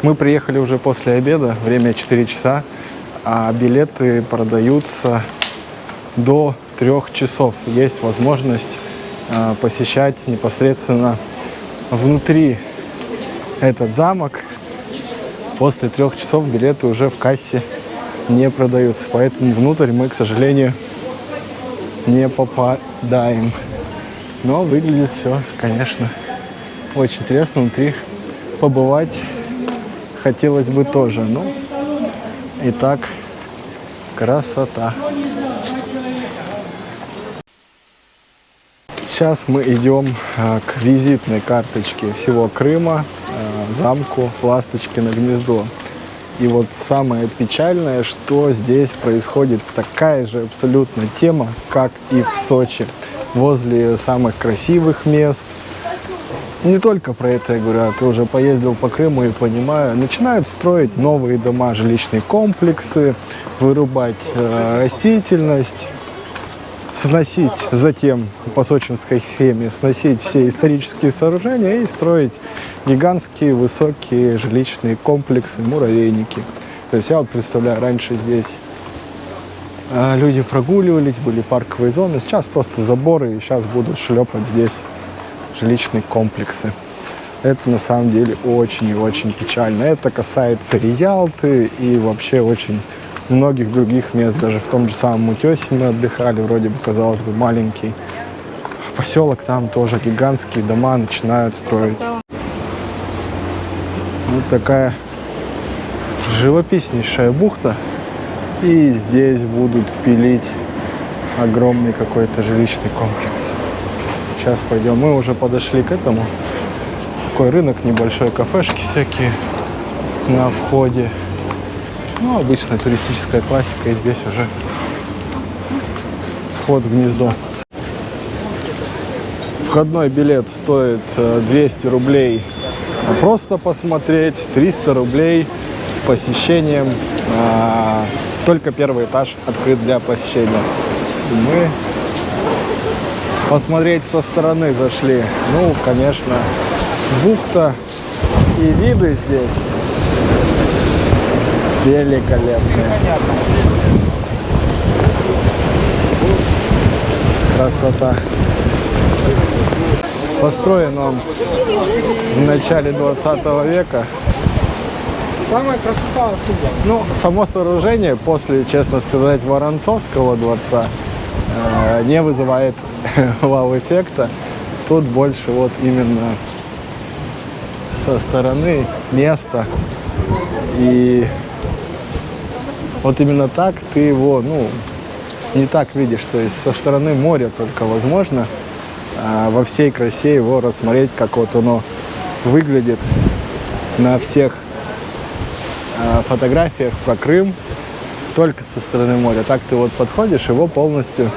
A: Мы приехали уже после обеда, время 4 часа, а билеты продаются до 3 часов. Есть возможность посещать непосредственно внутри этот замок. После 3 часов билеты уже в кассе не продаются, поэтому внутрь мы, к сожалению, не попадаем. Но выглядит все, конечно, очень интересно. Внутри побывать хотелось бы тоже. Ну, и так, красота. Сейчас мы идем к визитной карточке всего Крыма, замку Ласточкино гнездо. И вот самое печальное, что здесь происходит такая же абсолютно тема, как и в Сочи. Возле самых красивых мест, не только про это я говорю, а ты уже поездил по Крыму и понимаю, начинают строить новые дома, жилищные комплексы, вырубать растительность, сносить затем по сочинской схеме, сносить все исторические сооружения и строить гигантские высокие жилищные комплексы, муравейники. То есть я вот представляю, раньше здесь люди прогуливались, были парковые зоны, сейчас просто заборы, и сейчас будут шлепать здесь жилищные комплексы. Это на самом деле очень и очень печально. Это касается и Ялты, и вообще очень многих других мест. Даже в том же самом Утесе мы отдыхали, вроде бы, казалось бы, маленький поселок, там тоже гигантские дома начинают строить. Вот такая живописнейшая бухта. И здесь будут пилить огромный какой-то жилищный комплекс. Сейчас пойдем. Мы уже подошли к этому. Такой рынок, небольшой, кафешки всякие на входе. Ну, обычная туристическая классика. И здесь уже вход в гнездо. Входной билет стоит 200 рублей просто посмотреть, 300 рублей с посещением. Только первый этаж открыт для посещения. Мы посмотреть со стороны зашли. Ну, конечно, бухта и виды здесь великолепные. Красота. Построен он в начале 20 века. Самая красота оттуда. Ну, само сооружение после, честно сказать, Воронцовского дворца не вызывает вау-эффекта. Тут больше вот именно со стороны места. И вот именно так ты его, ну, не так видишь. То есть со стороны моря только возможно во всей красе его рассмотреть, как вот оно выглядит на всех фотографиях про Крым, только со стороны моря. Так ты вот подходишь, его полностью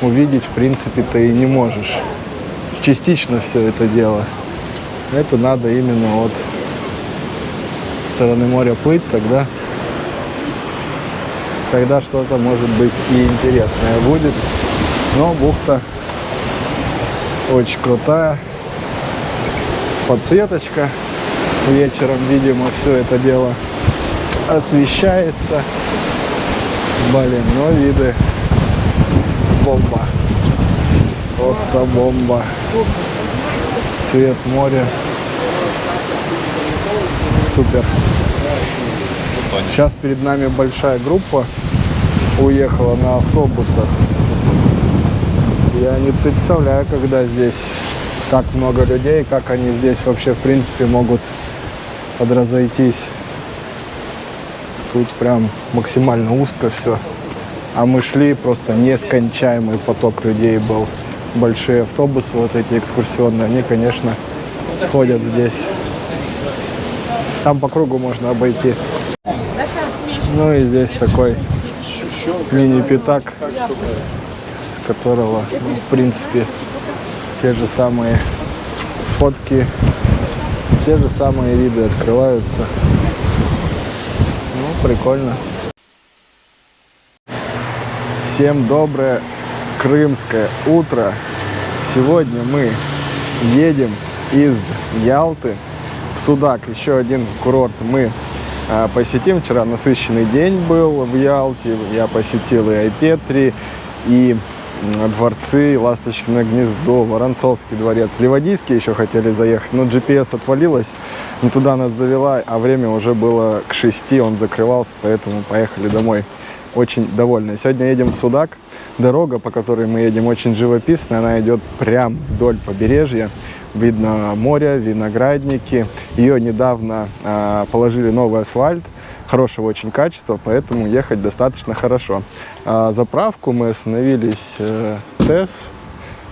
A: увидеть, в принципе, ты и не можешь. Частично все это дело. Это надо именно вот со стороны моря плыть, тогда что-то, может быть, и интересное будет. Но бухта очень крутая. Подсветочка. Вечером, видимо, все это дело освещается. Блин, но виды бомба. Просто бомба. Цвет моря. Супер. Сейчас перед нами большая группа уехала на автобусах. Я не представляю, когда здесь так много людей, как они здесь вообще, в принципе, могут подразойтись. Тут прям максимально узко все. А мы шли, просто нескончаемый поток людей был. Большие автобусы, вот эти экскурсионные, они, конечно, ходят здесь. Там по кругу можно обойти. Ну и здесь такой мини-пятак, с которого, ну, в принципе, те же самые фотки, те же самые виды открываются. Ну, прикольно. Всем доброе крымское утро. Сегодня мы едем из Ялты в Судак. Еще один курорт мы посетим. Вчера насыщенный день был в Ялте. Я посетил и Айпетри, и дворцы, Ласточкино гнездо, Воронцовский дворец, Ливадийский еще хотели заехать, но GPS отвалилось, не туда нас завела, а время уже было к 6, он закрывался, поэтому поехали домой. Очень довольны. Сегодня едем в Судак. Дорога, по которой мы едем, очень живописная, она идет прям вдоль побережья. Видно море, виноградники. Ее недавно положили новый асфальт, хорошего очень качества, поэтому ехать достаточно хорошо. Заправку мы остановились ТЭС,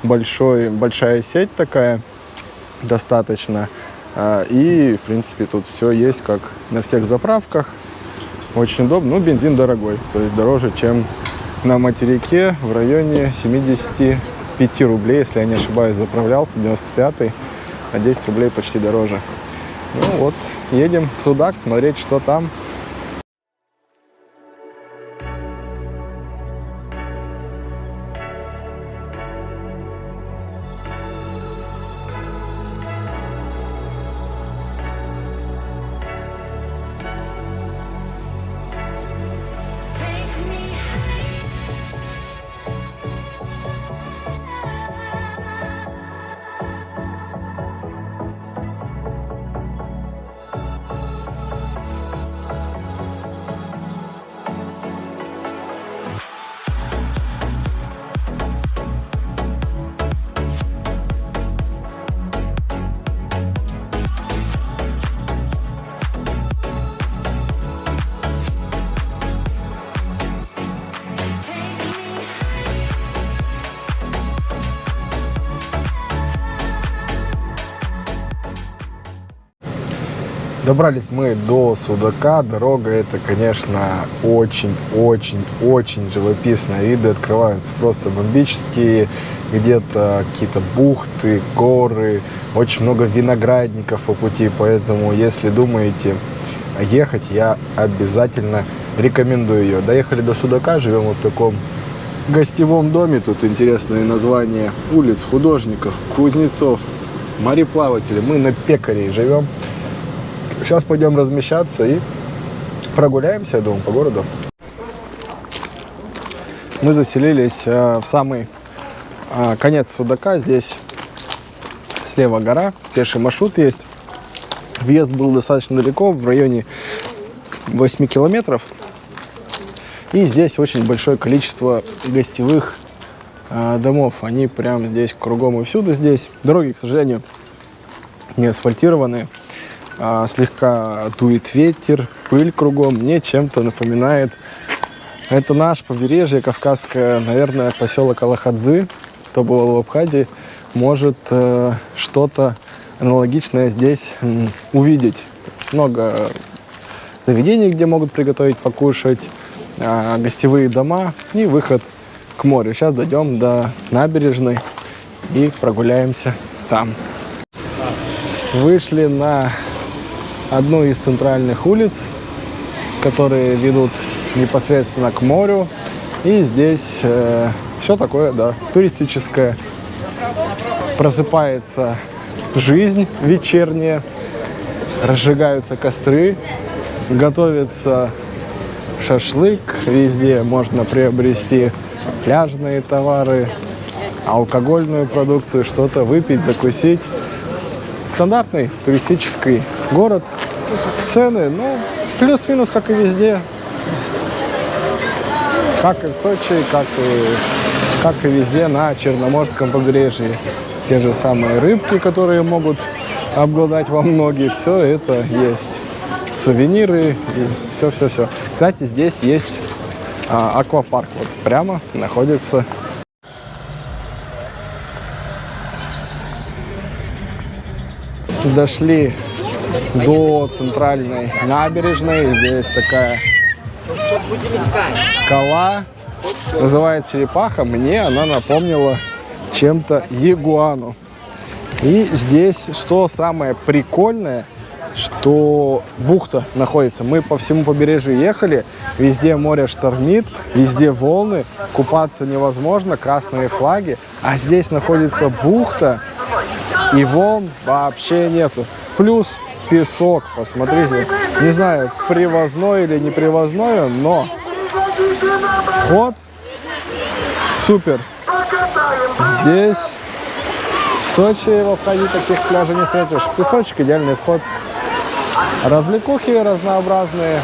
A: большая сеть такая, достаточно. И, в принципе, тут все есть, как на всех заправках. Очень удобно. Ну, бензин дорогой, то есть дороже, чем на материке, в районе 75 рублей, если я не ошибаюсь, заправлялся, 95-й. а 10 рублей почти дороже. Ну вот, едем в Судак смотреть, что там. Добрались мы до Судака. Дорога это, конечно, очень живописная. Виды открываются просто бомбические. Где-то какие-то бухты, горы, очень много виноградников по пути. Поэтому, если думаете ехать, я обязательно рекомендую ее. Доехали до Судака, живем вот в таком гостевом доме. Тут интересное название улиц, художников, кузнецов, мореплавателей. Мы на Пекарей живем. Сейчас пойдем размещаться и прогуляемся, я думаю, по городу. Мы заселились в самый конец Судака. Здесь слева гора, пеший маршрут есть. Въезд был достаточно далеко, в районе 8 километров. И здесь очень большое количество гостевых домов. Они прям здесь кругом и всюду здесь. Дороги, к сожалению, не асфальтированные. Слегка дует ветер, пыль кругом. Мне чем-то напоминает. Это наше побережье кавказское, наверное, поселок Алахадзы. Кто бывал в Абхазии, может что-то аналогичное здесь увидеть. Много заведений, где могут приготовить, покушать, гостевые дома и выход к морю. Сейчас дойдем до набережной и прогуляемся там. Вышли на одну из центральных улиц, которые ведут непосредственно к морю. И здесь все такое, да, туристическое. Просыпается жизнь вечерняя, разжигаются костры, готовится шашлык. Везде можно приобрести пляжные товары, алкогольную продукцию, что-то выпить, закусить. Стандартный туристический город. Цены, ну, плюс-минус, как и везде. Как и в Сочи, как и везде на Черноморском побережье. Те же самые рыбки, которые могут обглодать вам ноги. Все это есть. Сувениры и все. Кстати, здесь есть аквапарк. Вот прямо находится. Дошли до центральной набережной. Здесь такая скала, называется Черепаха. Мне она напомнила чем-то игуану. И здесь, что самое прикольное, что бухта находится. Мы по всему побережью ехали, везде море штормит, везде волны, купаться невозможно, красные флаги. А здесь находится бухта, и волн вообще нету. Плюс песок, посмотрите. Не знаю, привозной или не привозной, но вход супер. Здесь в Сочи в Абхазии таких пляжей не встретишь. Песочек, идеальный вход. Развлекухи разнообразные.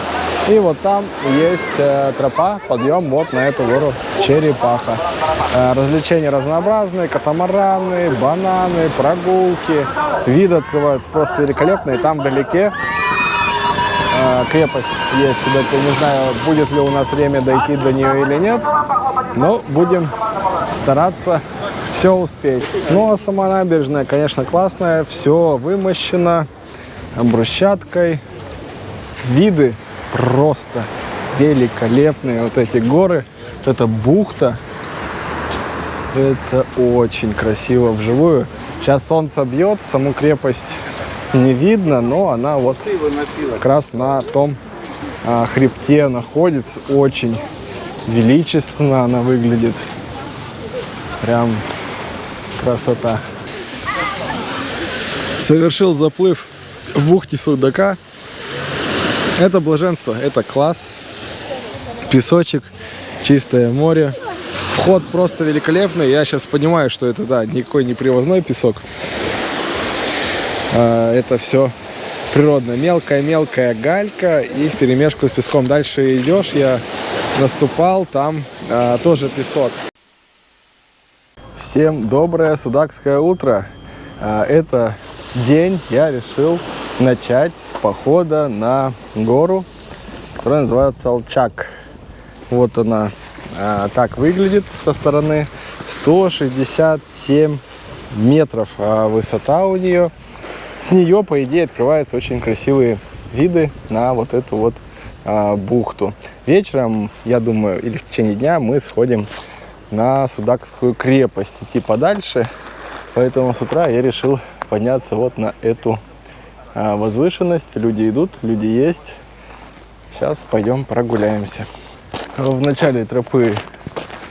A: И вот там есть тропа, подъем вот на эту гору Черепаха. Развлечения разнообразные, катамараны, бананы, прогулки. Виды открываются просто великолепные. Там вдалеке крепость есть. Я не знаю, будет ли у нас время дойти до нее или нет. Но будем стараться все успеть. Ну а сама набережная, конечно, классная. Все вымощено брусчаткой. Виды просто великолепные. Вот эти горы, вот эта бухта. Это очень красиво вживую. Сейчас солнце бьет, саму крепость не видно, но она вот как раз на том хребте находится. Очень величественно она выглядит. Прям красота. Совершил заплыв в бухте Судака. Это блаженство, это класс. Песочек, чистое море. Вход просто великолепный. Я сейчас понимаю, что это, да, никакой не привозной песок. Это все природно. Мелкая галька и вперемешку с песком. Дальше идешь, я наступал, там тоже песок. Всем доброе судакское утро. Это день я решил начать с похода на гору, которая называется Алчак. Вот она так выглядит со стороны. 167 метров высота у нее. С нее, по идее, открываются очень красивые виды на вот эту вот бухту. Вечером, я думаю, или в течение дня мы сходим на Судакскую крепость, идти подальше. Поэтому с утра я решил подняться вот на эту возвышенность. Люди идут, люди есть. Сейчас пойдем прогуляемся. В начале тропы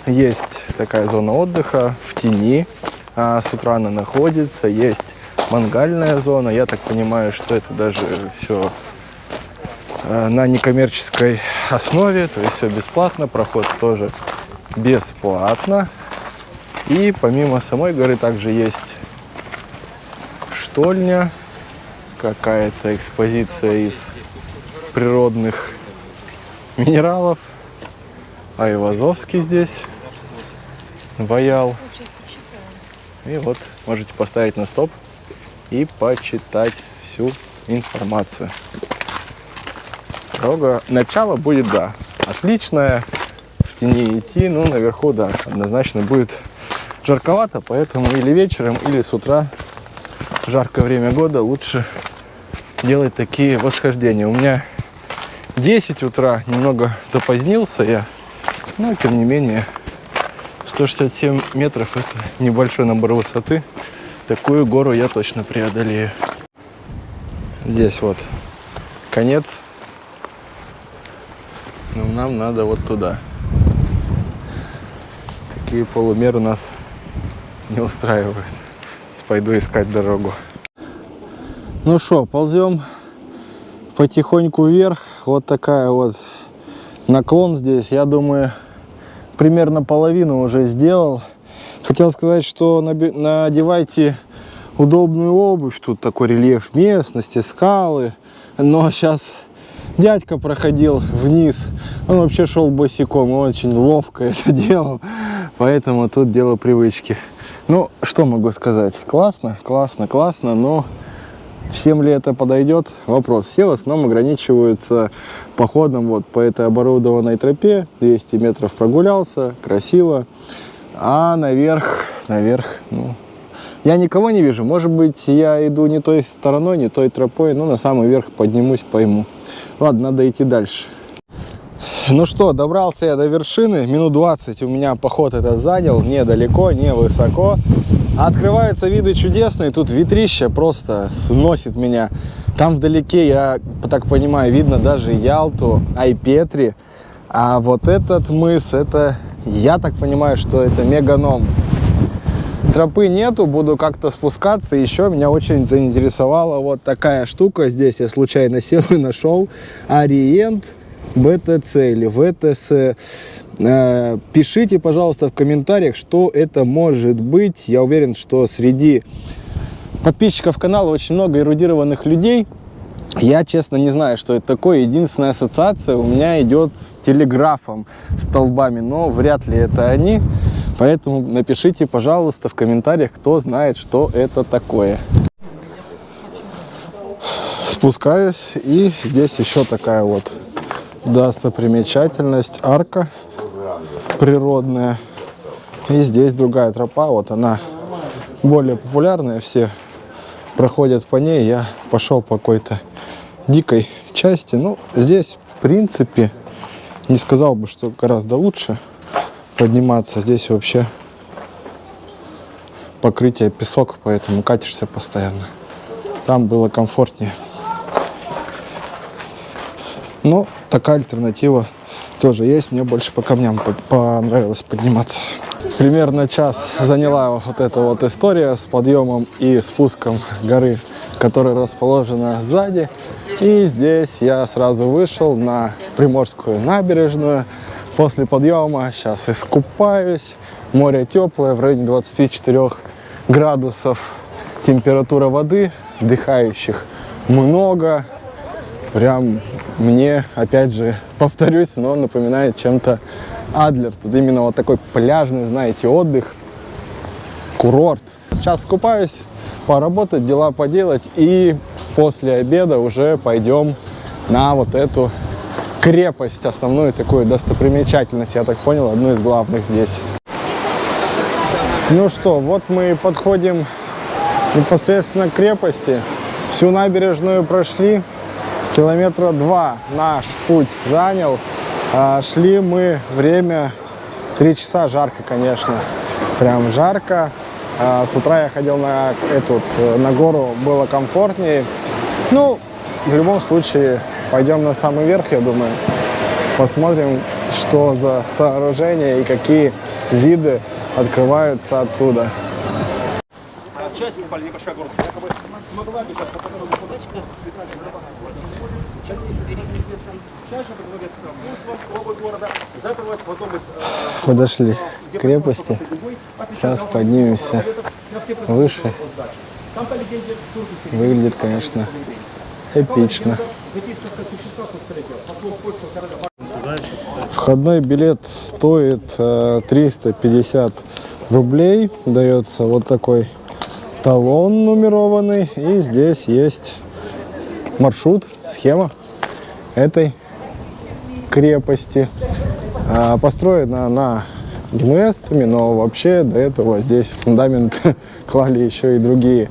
A: есть такая зона отдыха в тени. С утра она находится. Есть мангальная зона. Я так понимаю, что это даже все на некоммерческой основе. То есть все бесплатно. Проход тоже бесплатно. И помимо самой горы также есть штольня. Какая-то экспозиция из природных минералов. Айвазовский здесь ваял. И вот можете поставить на стоп и почитать всю информацию. Дорога, начало будет, да, отличное. В тени идти, ну, наверху, да, однозначно будет жарковато, поэтому или вечером, или с утра в жаркое время года лучше делать такие восхождения. У меня 10 утра, немного запозднился я, но тем не менее 167 метров это небольшой набор высоты. Такую гору я точно преодолею. Здесь вот конец, но нам надо вот туда. Такие полумеры нас не устраивают. Пойду искать дорогу. Ну что, ползем потихоньку вверх. Вот такая вот наклон здесь. Я думаю, примерно половину уже сделал. Хотел сказать, что надевайте удобную обувь. Тут такой рельеф местности, скалы. Но сейчас дядька проходил вниз. Он вообще шел босиком. Он очень ловко это делал. Поэтому тут дело привычки. Ну, что могу сказать? Классно, но всем ли это подойдет? Вопрос. Все в основном ограничиваются походом вот по этой оборудованной тропе. 200 метров прогулялся, красиво. А наверх, ну, я никого не вижу. Может быть, я иду не той стороной, не той тропой, но на самый верх поднимусь, пойму. Ладно, надо идти дальше. Ну что, добрался я до вершины. Минут 20 у меня поход этот занял. Недалеко, не высоко. Открываются виды чудесные. Тут ветрище просто сносит меня. Там вдалеке, я так понимаю, видно даже Ялту, Айпетри. А вот этот мыс, это, я так понимаю, что это Меганом. Тропы нету, буду как-то спускаться. Еще меня очень заинтересовала вот такая штука. Здесь я случайно сел и нашел Ориент БТЦ или ВТС. Пишите, пожалуйста, в комментариях, что это может быть. Я уверен, что среди подписчиков канала очень много эрудированных людей. Я, честно, не знаю, что это такое. Единственная ассоциация у меня идет с телеграфом, столбами, но вряд ли это они. Поэтому напишите, пожалуйста, в комментариях, кто знает, что это такое. Спускаюсь, и здесь еще такая вот достопримечательность, арка природная. И здесь другая тропа, вот она более популярная, все проходят по ней. Я пошел по какой-то дикой части. Ну, здесь, в принципе, не сказал бы, что гораздо лучше подниматься. Здесь вообще покрытие песок, поэтому катишься постоянно. Там было комфортнее. Но такая альтернатива тоже есть. Мне больше по камням понравилось подниматься. Примерно час заняла вот эта вот история с подъемом и спуском горы, которая расположена сзади. И здесь я сразу вышел на Приморскую набережную. После подъема сейчас искупаюсь. Море теплое, в районе 24 градусов. Температура воды, дыхающих много. Прям мне, опять же, повторюсь, но напоминает чем-то Адлер. Тут именно вот такой пляжный, знаете, отдых, курорт. Сейчас скупаюсь, поработать, дела поделать, и после обеда уже пойдем на вот эту крепость, основную такую достопримечательность, я так понял, одну из главных здесь. Ну что, вот мы подходим непосредственно к крепости. Всю набережную прошли. Километра 2 наш путь занял. Шли мы время 3 часа, жарко, конечно. Прям жарко. С утра я ходил на гору, было комфортнее. Ну, в любом случае, пойдем на самый верх, я думаю. Посмотрим, что за сооружение и какие виды открываются оттуда. Подошли к крепости. Сейчас поднимемся выше. Выглядит, конечно, эпично. Входной билет стоит 350 рублей. Дается вот такой талон нумерованный. И здесь есть маршрут, схема этой крепости. Построена она генуэзцами, но вообще до этого здесь фундамент клали еще и другие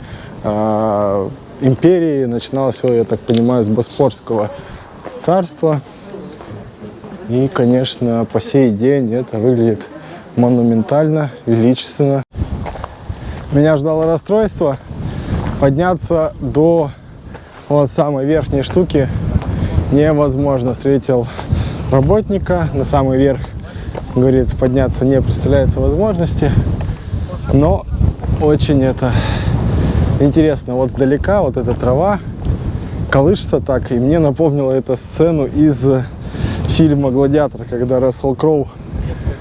A: империи. Начиналось все, я так понимаю, с Боспорского царства. И, конечно, по сей день это выглядит монументально, величественно. Меня ждало расстройство. Подняться до вот самой верхней штуки невозможно. Встретил работника на самый верх. Говорит, подняться не представляется возможности. Но очень это интересно. Вот сдалека вот эта трава колышется так. И мне напомнило это сцену из фильма «Гладиатор», когда Рассел Кроу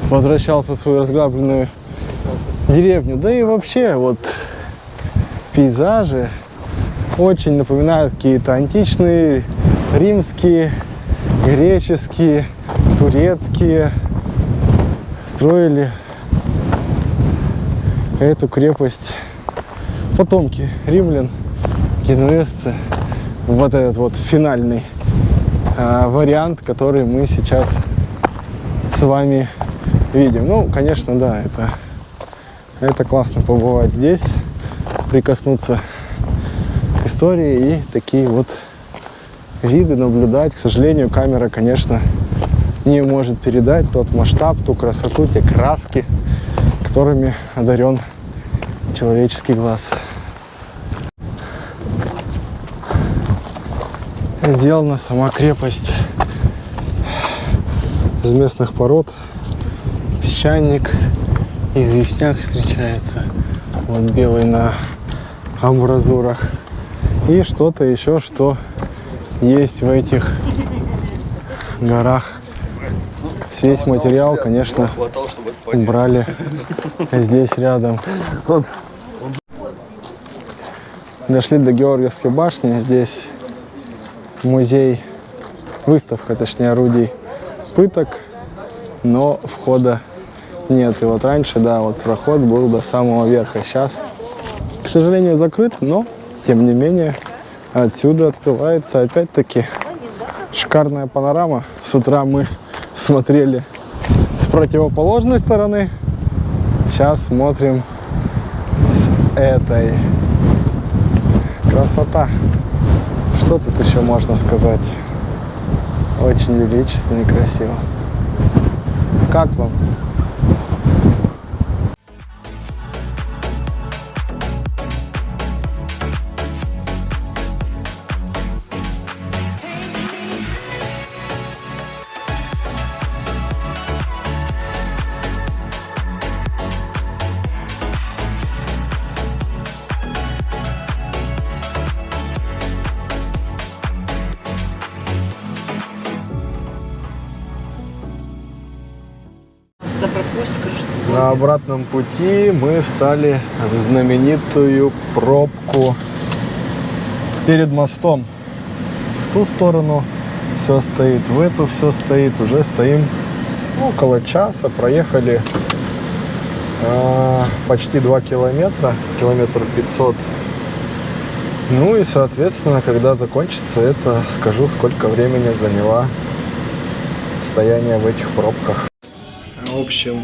A: возвращался в свою разграбленную деревню. Да и вообще вот пейзажи очень напоминают какие-то античные, римские, греческие, турецкие. Строили эту крепость потомки римлян, генуэзцы. Вот этот вот финальный вариант, который мы сейчас с вами видим. Ну, конечно, да, это классно побывать здесь, прикоснуться к истории и такие вот виды наблюдать. К сожалению, камера, конечно, не может передать тот масштаб, ту красоту, те краски, которыми одарен человеческий глаз. Сделана сама крепость из местных пород. Песчаник, известняк встречается. Вот белый на амбразурах. И что-то еще, что есть в этих горах. Весь материал, конечно, брали здесь рядом. Дошли до Георгиевской башни. Здесь музей, выставка, точнее, орудий пыток, но входа нет. И вот раньше, да, вот проход был до самого верха. Сейчас, к сожалению, закрыт, но, тем не менее, отсюда открывается опять-таки шикарная панорама. С утра мы смотрели с противоположной стороны. Сейчас смотрим с этой. Красота. Что тут еще можно сказать? Очень величественно и красиво. Как вам?
E: обратно пропустишь, скажешь, что
A: На обратном пути мы встали в знаменитую пробку перед мостом. В ту сторону все стоит, в эту все стоит. Уже стоим около часа, проехали почти 2 километра, километр 500. Ну и, соответственно, когда закончится это, скажу, сколько времени заняло стояние в этих пробках. В общем,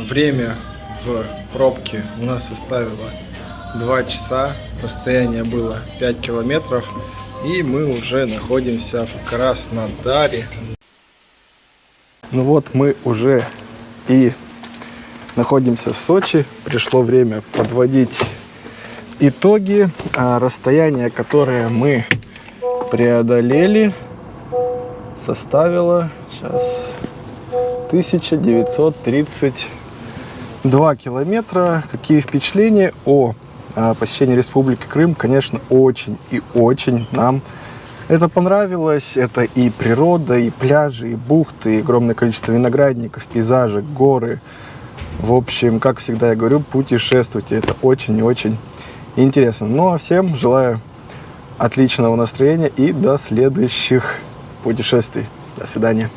A: время в пробке у нас составило 2 часа, расстояние было 5 километров, и мы уже находимся в Краснодаре. Ну вот мы уже и находимся в Сочи, пришло время подводить итоги. Расстояние, которое мы преодолели, составило сейчас 1932 километра. Какие впечатления о посещении Республики Крым? Конечно, очень и очень нам это понравилось. Это и природа, и пляжи, и бухты, и огромное количество виноградников, пейзажи, горы. В общем, как всегда я говорю, путешествуйте. Это очень и очень интересно. Ну а всем желаю отличного настроения и до следующих путешествий. До свидания.